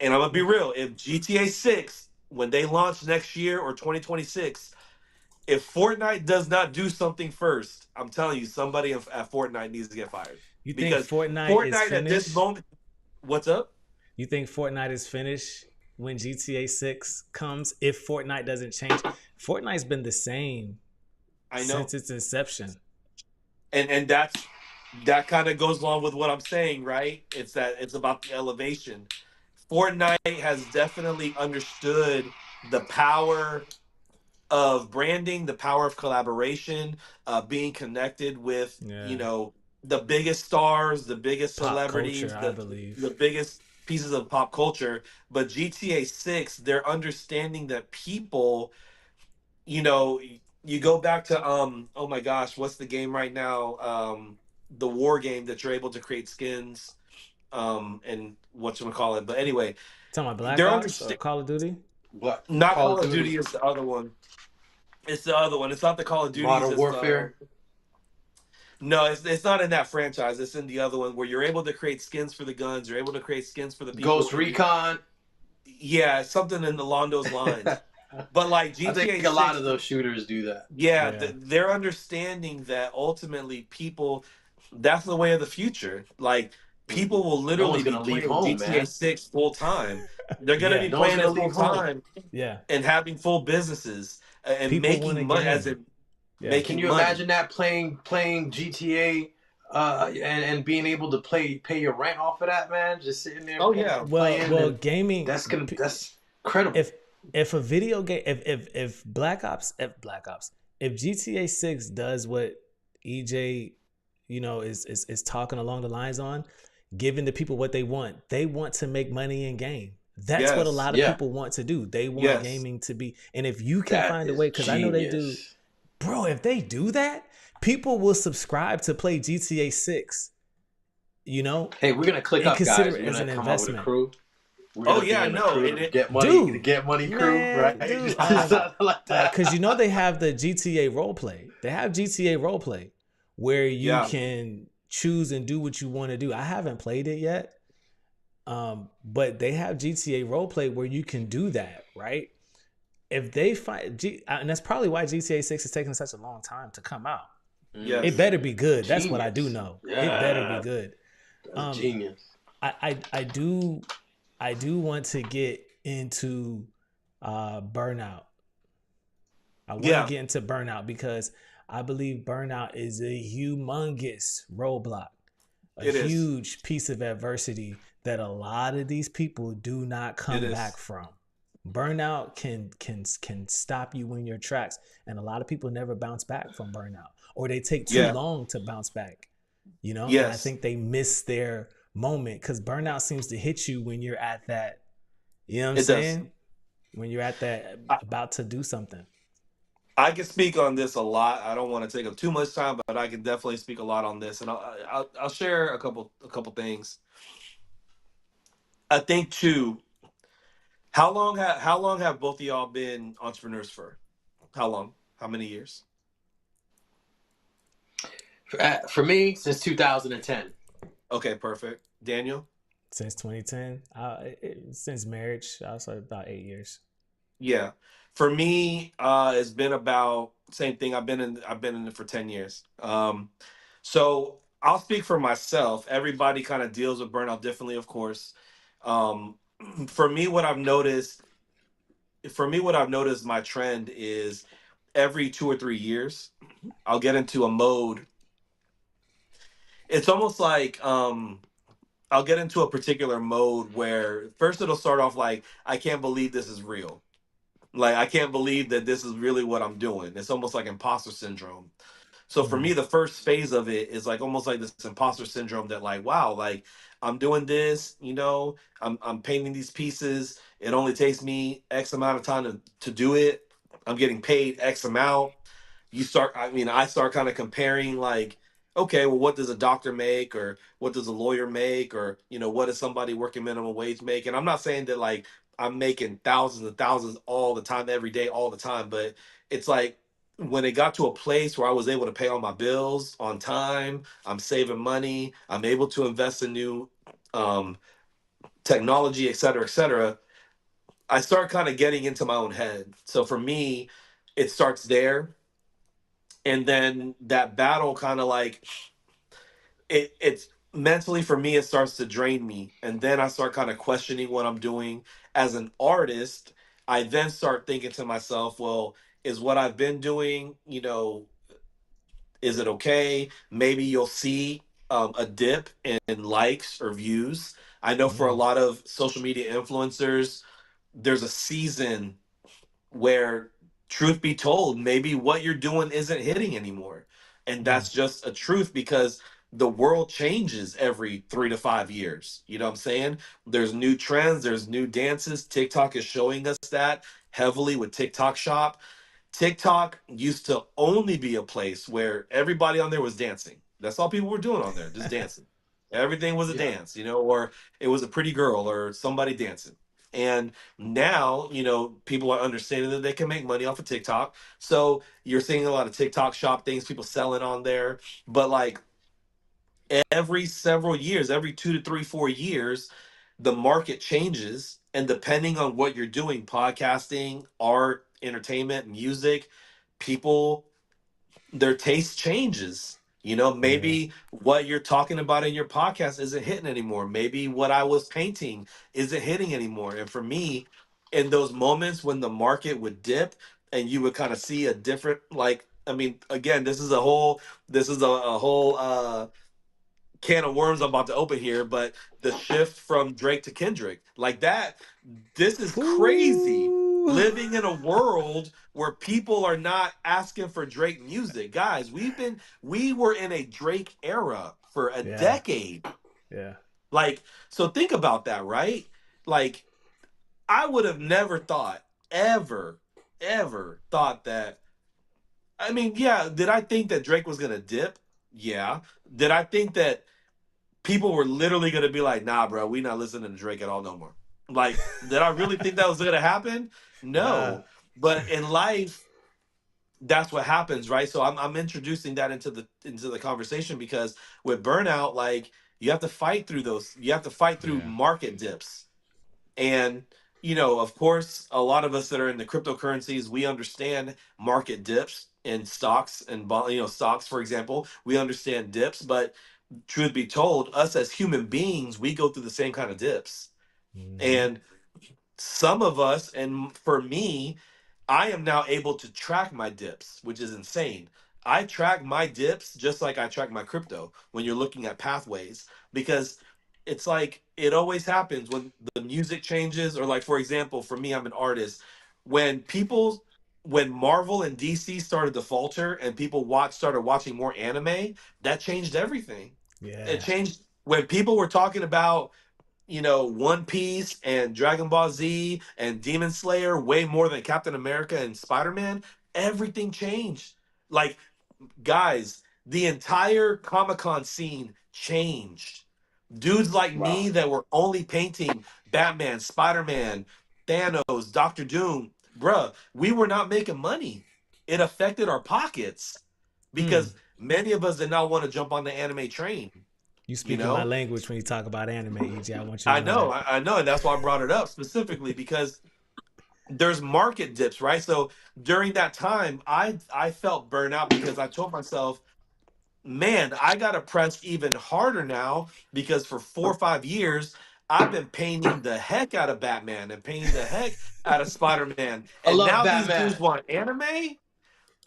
And I'm gonna be real. If GTA 6, when they launch next year or 2026, if Fortnite does not do something first, I'm telling you, somebody at Fortnite needs to get fired. You think Because Fortnite is Fortnite at this finished? moment, what's up? You think Fortnite is finished when GTA 6 comes if Fortnite doesn't change? Fortnite's been the same I know, since its inception. and that kind of goes along with what I'm saying, right? It's about the elevation. Fortnite has definitely understood the power of branding, the power of collaboration, being connected with, Yeah. the biggest stars, the biggest Pop celebrities, culture, I the believe. biggest pieces of pop culture. But GTA 6, they're understanding that people, you know, you go back to oh my gosh, what's the game right now? The war game that you're able to create skins, and what you call it. But anyway, Talking about Black they're Ops or understand Call of Duty? What? not Call Call of of Duty, Duty is the other one. It's the other one. It's not the Call of Duties. Modern It's Warfare, no, it's not in that franchise. It's in the other one where you're able to create skins for the guns. You're able to create skins for the people, Ghost and you, Recon. yeah, it's something along those lines. But like I think GTA a lot 6, of those shooters do that. yeah, Yeah. they're understanding that ultimately people, that's the way of the future. Like people will No one's literally be gonna leave playing home, GTA man. 6 full time. They're gonna Yeah. be No one's playing gonna it full leave home. time Yeah. and having full businesses and People want a making money, as game. in Yeah. Can making you money. imagine that playing GTA, and being able to pay your rent off of that, man? Just sitting there Oh yeah, playing, Well, and gaming. that's incredible. If a video game, if if GTA 6 does what EJ, is talking along the lines on, giving the people what they want to make money in game. That's what a yes, lot of Yeah, people want to do. They want yes, gaming to be, and if you can that find a is way, because I know they do, genius. bro. If they do that, people will subscribe to play GTA 6. Hey, we're gonna click And up, consider guys. it We're as gonna an come up with a investment. crew. We're oh gonna be yeah, in a no, crew and to it, get money, Dude, crew, right? man, dude, Something like because that. they have the GTA roleplay. They have GTA roleplay where you yeah, can choose and do what you want to do. I haven't played it yet, but they have GTA roleplay where you can do that, right? If they find, and that's probably why GTA 6 is taking such a long time to come out. It yes, better be good. That's what I do Genius. know. It better be Yeah, good. that's Um, genius. I do want to get into burnout. I want to yeah, get into burnout because I believe burnout is a humongous roadblock, a it is, huge piece of adversity that a lot of these people do not it come back is, from. Burnout can stop you in your tracks, and a lot of people never bounce back from burnout, or they take too yeah, long to bounce back. And I yes, think they miss their moment because burnout seems to hit you when you're at that. You know what I'm it does. saying? When you're at that I, about to do something. I can speak on this a lot. I don't want to take up too much time, but I can definitely speak a lot on this, and I'll share a couple things. I think too. How long have both of y'all been entrepreneurs for? How long? How many years? For me, since 2010. Okay, perfect. Daniel? Since 2010, since marriage, I was about 8 years. Yeah. For me, it's been about same thing. I've been in it for 10 years. So I'll speak for myself. Everybody kind of deals with burnout differently, of course. Um, for me, what I've noticed my trend is every 2 or 3 years, I'll get into a mode. It's almost like I'll get into a particular mode where first it'll start off like, I can't believe this is real. Like I can't believe that this is really what I'm doing. It's almost like imposter syndrome. So for Mm. me, the first phase of it is like almost like this imposter syndrome that like, wow, like I'm doing this, I'm painting these pieces. It only takes me X amount of time to do it. I'm getting paid X amount. I start kind of comparing like, okay, well, what does a doctor make, or what does a lawyer make, or what does somebody working minimum wage make? And I'm not saying that like I'm making thousands and thousands all the time, every day, all the time, but it's like when it got to a place where I was able to pay all my bills on time, I'm saving money, I'm able to invest in new um, technology, et cetera, et cetera. I start kind of getting into my own head. So for me, it starts there, and then that battle kind of like it's mentally for me, it starts to drain me, and then I start kind of questioning what I'm doing as an artist. I then start thinking to myself, well, is what I've been doing, is it okay? Maybe you'll see a dip in likes or views. I know for a Mm. lot of social media influencers, there's a season where, truth be told, maybe what you're doing isn't hitting anymore. And Mm. that's just a truth because the world changes every 3 to 5 years. You know what I'm saying? There's new trends, there's new dances. TikTok is showing us that heavily with TikTok Shop. TikTok used to only be a place where everybody on there was dancing. That's all people were doing on there, just dancing. Everything was a Yeah. dance, or it was a pretty girl or somebody dancing. And now, people are understanding that they can make money off of TikTok. So you're seeing a lot of TikTok shop things, people selling on there. But like every several years, every 2 to 3, 4 years, the market changes. And depending on what you're doing, podcasting, art, entertainment, music, people, their taste changes. Yeah. Maybe what you're talking about in your podcast isn't hitting anymore. Maybe what I was painting isn't hitting anymore. And for me, in those moments when the market would dip and you would kind of see a different, like, I mean, again, this is a whole can of worms I'm about to open here, but the shift from Drake to Kendrick, like that, this is crazy. Ooh. Living in a world where people are not asking for Drake music. Guys, we were in a Drake era for a Yeah. decade. Yeah. Like, so think about that, right? Like, I would have never thought, ever, ever thought that. I mean, yeah, did I think that Drake was gonna dip? Yeah. Did I think that people were literally gonna be like, "Nah, bro, we not listening to Drake at all no more." Like, did I really think that was gonna happen? Nah. No. But in life, that's what happens, right? So I'm introducing that into the conversation because with burnout, like you have to fight through those. You have to fight through Yeah. market dips, and of course, a lot of us that are in the cryptocurrencies, we understand market dips in stocks and stocks, for example. We understand dips, but truth be told, us as human beings, we go through the same kind of dips. Mm-hmm. And some of us, and for me, I am now able to track my dips, which is insane. I track my dips just like I track my crypto when you're looking at pathways, because it's like it always happens when the music changes, or like, for example, for me, I'm an artist. When people, when Marvel and DC started to falter and people started watching more anime, that changed everything. It Yeah. changed when people were talking about One Piece and Dragon Ball Z and Demon Slayer way more than Captain America and Spider-Man. Everything changed. Like, guys, the entire Comic-Con scene changed. Dudes like Wow. me that were only painting Batman, Spider-Man, Thanos, Doctor Doom, bruh, we were not making money. It affected our pockets Mm. because many of us did not want to jump on the anime train, You you speaking my know? language when you talk about anime, EJ. I want you to I know know, that. I know, and that's why I brought it up specifically because there's market dips, right? So during that time, I felt burnout because I told myself, man, I gotta press even harder now because for 4 or 5 years, I've been painting the heck out of Batman and painting the heck out of Spider-Man, I and love now these Batman. dudes want anime.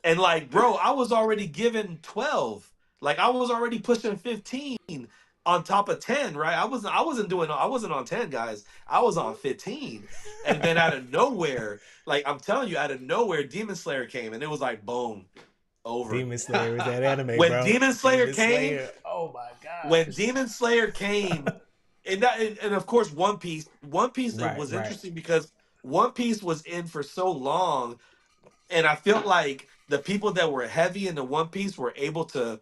And like, bro, I was already given 12. Like I was already pushing 15 on top of 10, right? I wasn't on 10, guys. I was on 15. And then out of nowhere, like I'm telling you, out of nowhere, Demon Slayer came and it was like boom, over. Demon Slayer is that anime, When bro. Demon Slayer Demon came, Slayer. Oh my when gosh. Demon Slayer came, and of course One Piece. One Piece Right, was right. interesting because One Piece was in for so long, and I felt like the people that were heavy into One Piece were able to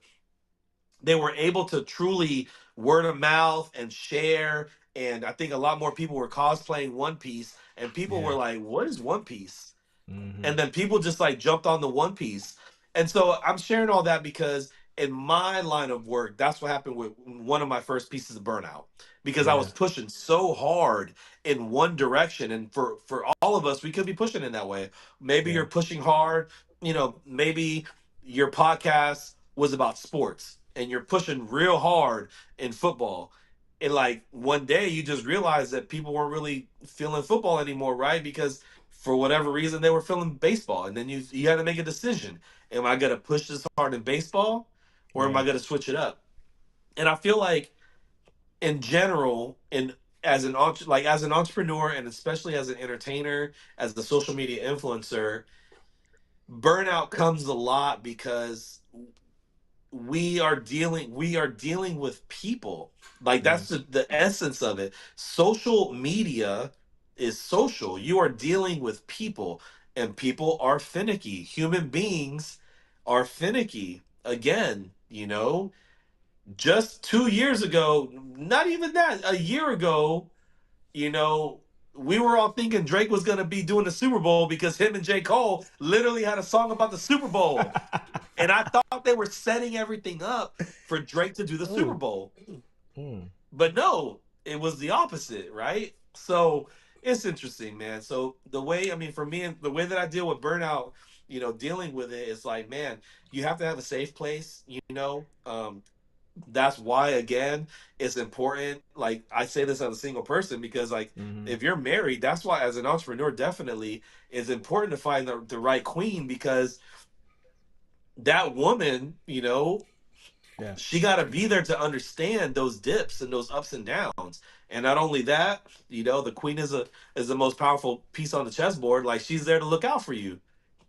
truly word of mouth and share. And I think a lot more people were cosplaying One Piece, and people were Yeah. like, "What is One Piece?" Mm-hmm. And then people just like jumped on the One Piece. And so I'm sharing all that because in my line of work, that's what happened with one of my first pieces of burnout, because I Yeah. was pushing so hard in one direction. And for all of us, we could be pushing in that way. Maybe Yeah. you're pushing hard, maybe your podcast was about sports and you're pushing real hard in football. And like one day you just realize that people weren't really feeling football anymore, right? Because for whatever reason they were feeling baseball, and then you had to make a decision: am I going to push this hard in baseball, or am Yeah. I going to switch it up? And I feel like in general, in as an entrepreneur, and especially as an entertainer, as the social media influencer, burnout comes a lot because we are dealing with people. Like Mm, that's the essence of it. Social media is social. You are dealing with people, and people are finicky. Human beings are finicky. Again, just 2 years ago, not even that, a year ago, you know, we were all thinking Drake was going to be doing the Super Bowl because him and J. Cole literally had a song about the Super Bowl. And I thought they were setting everything up for Drake to do the Super oh, Bowl. mm, But no, it was the opposite, right? So it's interesting, man. So the way, I mean, for me, the way that I deal with burnout, dealing with it is like, man, you have to have a safe place, that's why, again, it's important. Like I say this as a single person because, like, mm-hmm. if you're married, that's why as an entrepreneur, definitely it's important to find the right queen, because that woman, Yeah, she got to be there to understand those dips and those ups and downs. And not only that, the queen is the most powerful piece on the chessboard. Like, she's there to look out for you.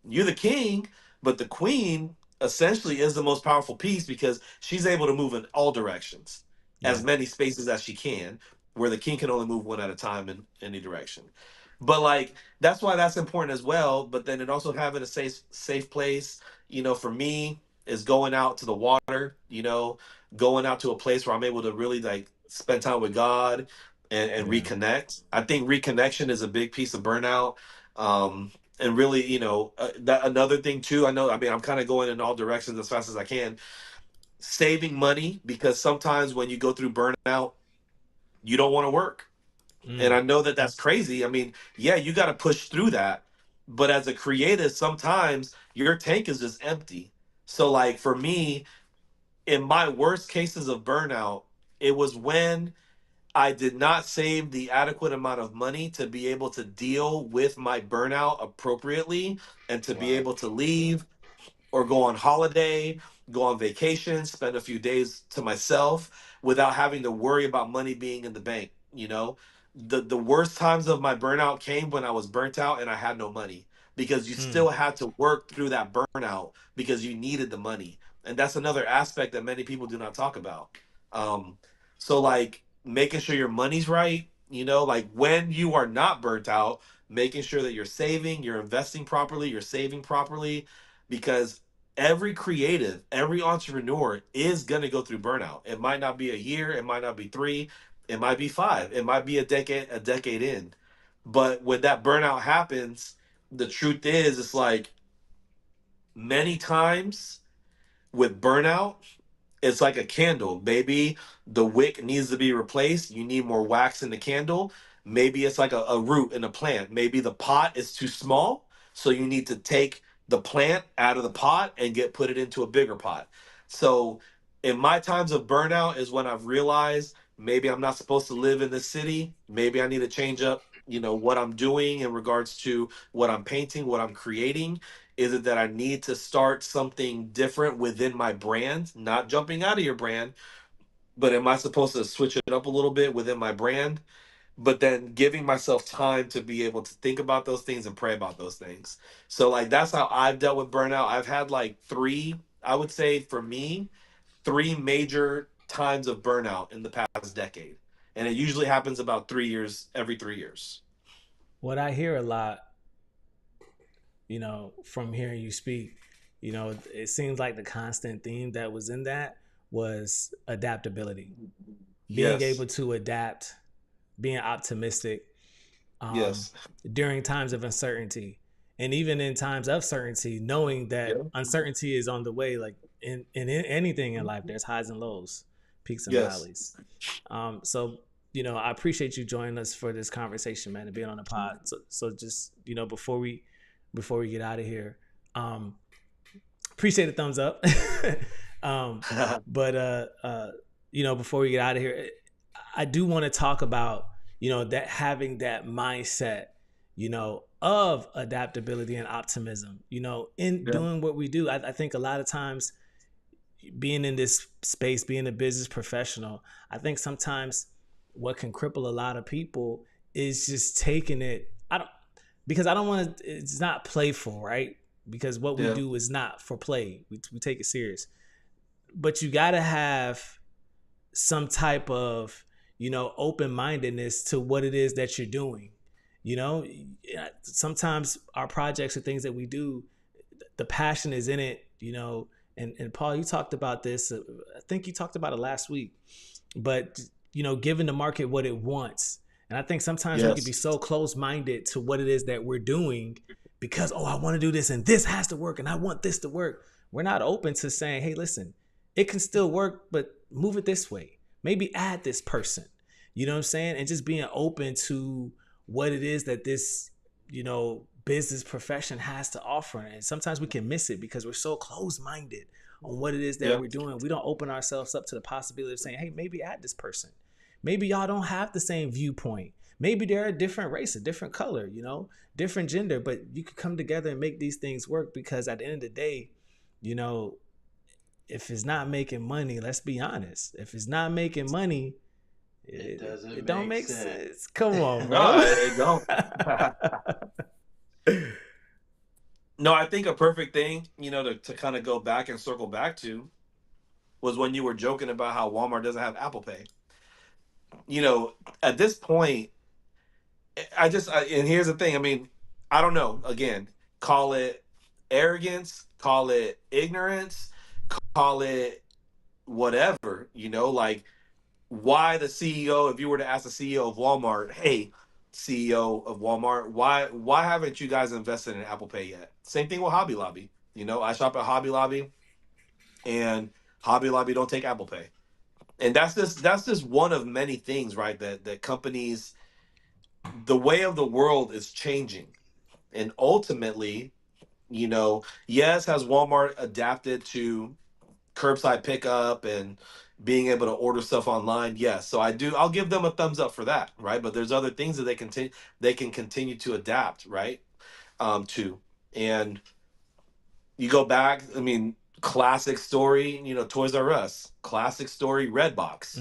You're the king, but the queen essentially is the most powerful piece because she's able to move in all directions, as yeah, many spaces as she can, where the king can only move one at a time in any direction. But like, that's why that's important as well. But then it also having a safe place, for me, is going out to the water, going out to a place where I'm able to really like spend time with God and yeah. reconnect. I think reconnection is a big piece of burnout. And really, that another thing too. I mean, I'm kind of going in all directions as fast as I can. Saving money, because sometimes when you go through burnout, you don't want to work, and Mm, I know that that's crazy. I mean, yeah, you got to push through that, but as a creative, sometimes your tank is just empty. So, like for me, in my worst cases of burnout, it was when I did not save the adequate amount of money to be able to deal with my burnout appropriately and to be Wow. able to leave or go on holiday, go on vacation, spend a few days to myself without having to worry about money being in the bank. The worst times of my burnout came when I was burnt out and I had no money, because you mm. still had to work through that burnout because you needed the money. And that's another aspect that many people do not talk about. Um, so like making sure your money's right, like when you are not burnt out, making sure that you're saving, you're investing properly, you're saving properly, because every creative, every entrepreneur is going to go through burnout. It might not be a year, it might not be 3, it might be 5, it might be a decade in. But when that burnout happens, the truth is, it's like many times with burnout, it's like a candle. Maybe the wick needs to be replaced. You need more wax in the candle. Maybe it's like a root in a plant. Maybe the pot is too small. So you need to take the plant out of the pot and put it into a bigger pot. So in my times of burnout is when I've realized maybe I'm not supposed to live in this city. Maybe I need to change up, what I'm doing in regards to what I'm painting, what I'm creating. Is it that I need to start something different within my brand, not jumping out of your brand, but am I supposed to switch it up a little bit within my brand? But then giving myself time to be able to think about those things and pray about those things. So, like, that's how I've dealt with burnout. I've had like I would say for me, 3 major times of burnout in the past decade. And it usually happens about 3 years, every 3 years. What I hear a lot, from hearing you speak, it seems like the constant theme that was in that was adaptability, being Yes. able to adapt, being optimistic, um, Yes. during times of uncertainty, and even in times of certainty, knowing that Yeah. uncertainty is on the way. Like in anything in life, there's highs and lows, peaks and Yes. valleys. So I appreciate you joining us for this conversation, man, and being on the pod. So just before we get out of here, um, appreciate the thumbs up. um, but before we get out of here, I do want to talk about that having that mindset, of adaptability and optimism. In Yeah. doing what we do, I think a lot of times being in this space, being a business professional, I think sometimes what can cripple a lot of people is just taking it. Because I don't want to. It's not playful, right? Because what we do is not for play. We take it serious, but you got to have some type of, open-mindedness to what it is that you're doing. Sometimes our projects or things that we do, the passion is in it, and Paul, you talked about this. I think you talked about it last week, but, giving the market what it wants. And I think sometimes we can be so close-minded to what it is that we're doing because, I want to do this and this has to work and I want this to work. We're not open to saying, hey, listen, it can still work, but move it this way. Maybe add this person, you know what I'm saying? And just being open to what it is that this, business profession has to offer. And sometimes we can miss it because we're so close-minded on what it is that we're doing. We don't open ourselves up to the possibility of saying, hey, maybe add this person. Maybe y'all don't have the same viewpoint. Maybe they're a different race, a different color, different gender, but you could come together and make these things work because at the end of the day, if it's not making money, let's be honest. If it's not making money, it don't make sense. Come on, bro. No, it don't. No, I think a perfect thing, to kind of go back and circle back to was when you were joking about how Walmart doesn't have Apple Pay. At this point, and here's the thing. I mean, I don't know. Again, call it arrogance, call it ignorance, call it whatever, like why the CEO, if you were to ask the CEO of Walmart, hey, CEO of Walmart, why haven't you guys invested in Apple Pay yet? Same thing with Hobby Lobby. I shop at Hobby Lobby and Hobby Lobby don't take Apple Pay. And that's just one of many things, right? That companies, the way of the world is changing. And ultimately, yes, has Walmart adapted to curbside pickup and being able to order stuff online? Yes. So I'll give them a thumbs up for that, right? But there's other things that they can continue to adapt, right? To. And you go back, I mean, classic story, Toys R Us, classic story, Redbox.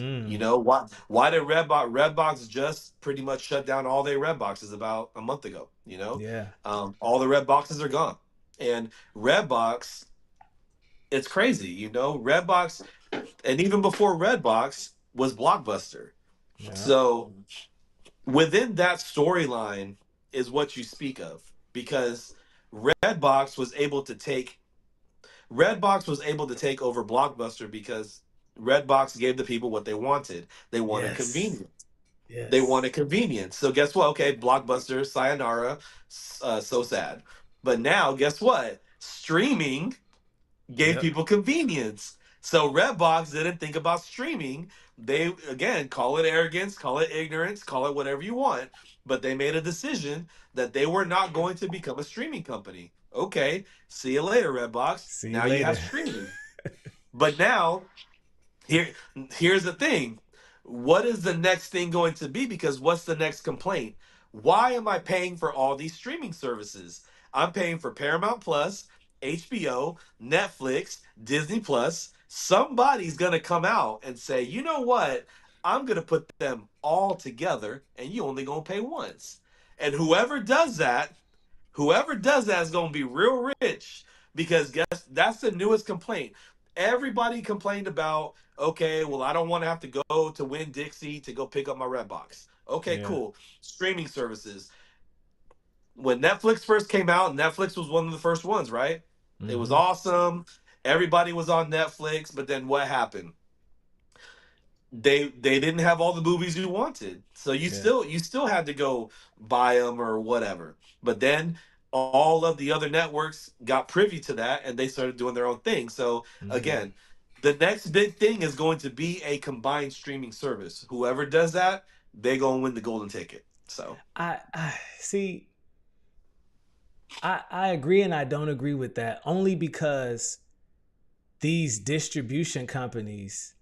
Why did Redbox just pretty much shut down all their Red boxes about a month ago? Yeah. All the Red boxes are gone. And Redbox, it's crazy, Redbox, and even before Redbox was Blockbuster. Yeah. So within that storyline is what you speak of, because Redbox was able to take over Blockbuster because Redbox gave the people what they wanted. They wanted convenience. Yes. They wanted convenience. So guess what? Okay, Blockbuster, sayonara, so sad. But now, guess what? Streaming gave people convenience. So Redbox didn't think about streaming. They, again, call it arrogance, call it ignorance, call it whatever you want, but they made a decision that they were not going to become a streaming company. Okay, see you later, Redbox. Now you have streaming. But now, here's the thing. What is the next thing going to be? Because what's the next complaint? Why am I paying for all these streaming services? I'm paying for Paramount Plus, HBO, Netflix, Disney Plus. Somebody's going to come out and say, you know what? I'm going to put them all together and you only going to pay once. And whoever does that is going to be real rich, because guess that's the newest complaint. Everybody complained about, okay, well, I don't want to have to go to Winn-Dixie to go pick up my Redbox. Okay, cool. Streaming services. When Netflix first came out, Netflix was one of the first ones, right? Mm-hmm. It was awesome. Everybody was on Netflix, but then what happened? They didn't have all the movies you wanted, so you still had to go buy them or whatever. But then all of the other networks got privy to that and they started doing their own thing. So again, the next big thing is going to be a combined streaming service. Whoever does that, they're going to win the golden ticket. So I see. I agree and I don't agree with that, only because these distribution companies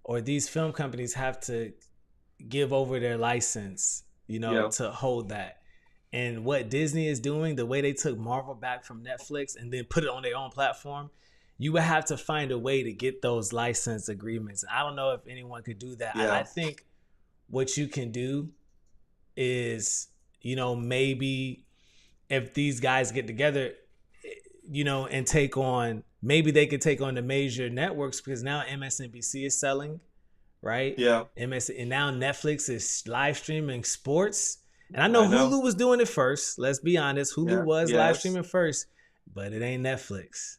or these film companies have to give over their license, to hold that. And what Disney is doing, the way they took Marvel back from Netflix and then put it on their own platform, you would have to find a way to get those license agreements. I don't know if anyone could do that. Yeah. I think what you can do is, you know, maybe if these guys get together, you know, and take on, maybe they could take on the major networks, because now MSNBC is selling, right? Yeah. And now Netflix is live streaming sports. And I know Hulu was doing it first. Let's be honest. Hulu was live streaming first, but it ain't Netflix.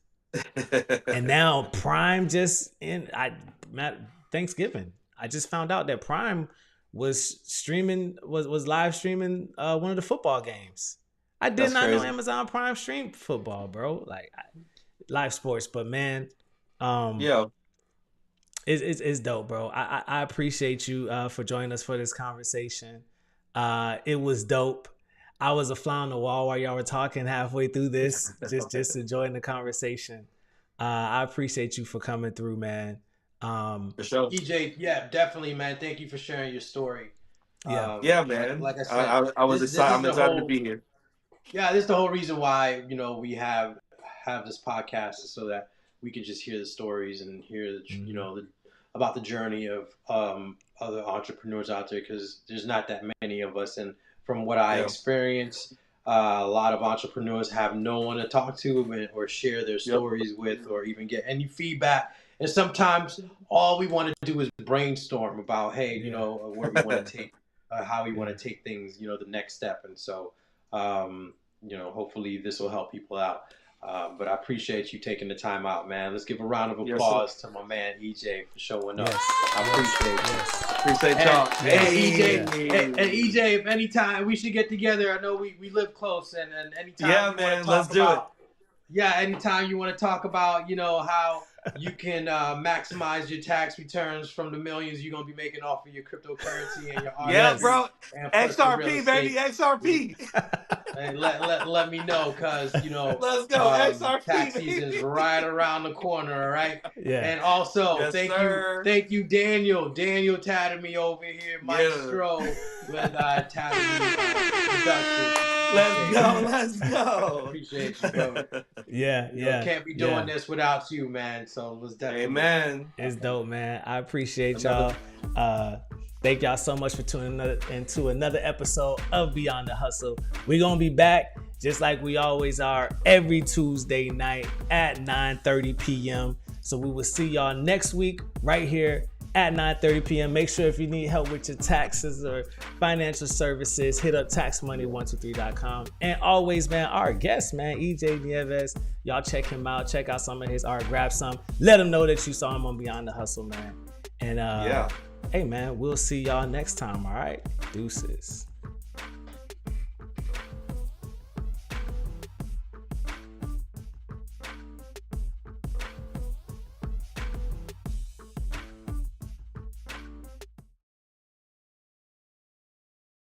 And now Prime Thanksgiving, I just found out that Prime was live streaming one of the football games. I did not know Amazon Prime streamed football, bro. Like live sports, but man, it's dope, bro. I appreciate you for joining us for this conversation. It was dope. I was a fly on the wall while y'all were talking halfway through this, just enjoying the conversation. I appreciate you for coming through, man. For sure. EJ, yeah, definitely, man. Thank you for sharing your story. Yeah, man. Like I said, I was excited. I'm excited to be here. Yeah, this is the whole reason why, you know, we have this podcast, so that we can just hear the stories and hear, you know, about the journey of other entrepreneurs out there, because there's not that many of us. And from what I experience, a lot of entrepreneurs have no one to talk to or share their stories with, or even get any feedback. And sometimes all we want to do is brainstorm about, hey, you know, where we want to take, how we want to take things, you know, the next step. And so, you know, hopefully this will help people out. But I appreciate you taking the time out, man. Let's give a round of applause to my man EJ for showing up. I appreciate y'all. Hey, EJ, and EJ, if anytime we should get together, I know we live close, and anytime. Yeah, man, let's do it. Yeah, anytime you want to talk about, you know, how you can maximize your tax returns from the millions you're gonna be making off of your cryptocurrency and your art. Yeah, bro. XRP, baby, XRP. And let me know, cause you know, let's go. XRP. Tax season's right around the corner, all right? Yeah. And also, thank you, Daniel. Daniel tatted me over here, Maestro, with tatted me production. Let's go. Appreciate you, brother. Yeah. Can't be doing this without you, man. So let's definitely. Amen. It's dope, man. I appreciate y'all. Thank y'all so much for tuning into another episode of Beyond the Hustle. We're gonna be back just like we always are every Tuesday night at 9:30 p.m. So we will see y'all next week right here at 9:30 p.m. Make sure if you need help with your taxes or financial services, hit up taxmoney123.com. And always, man, our guest, man, EJ Nieves, y'all check him out. Check out some of his art. Grab some. Let him know that you saw him on Beyond the Hustle, man. And hey, man, we'll see y'all next time, all right? Deuces.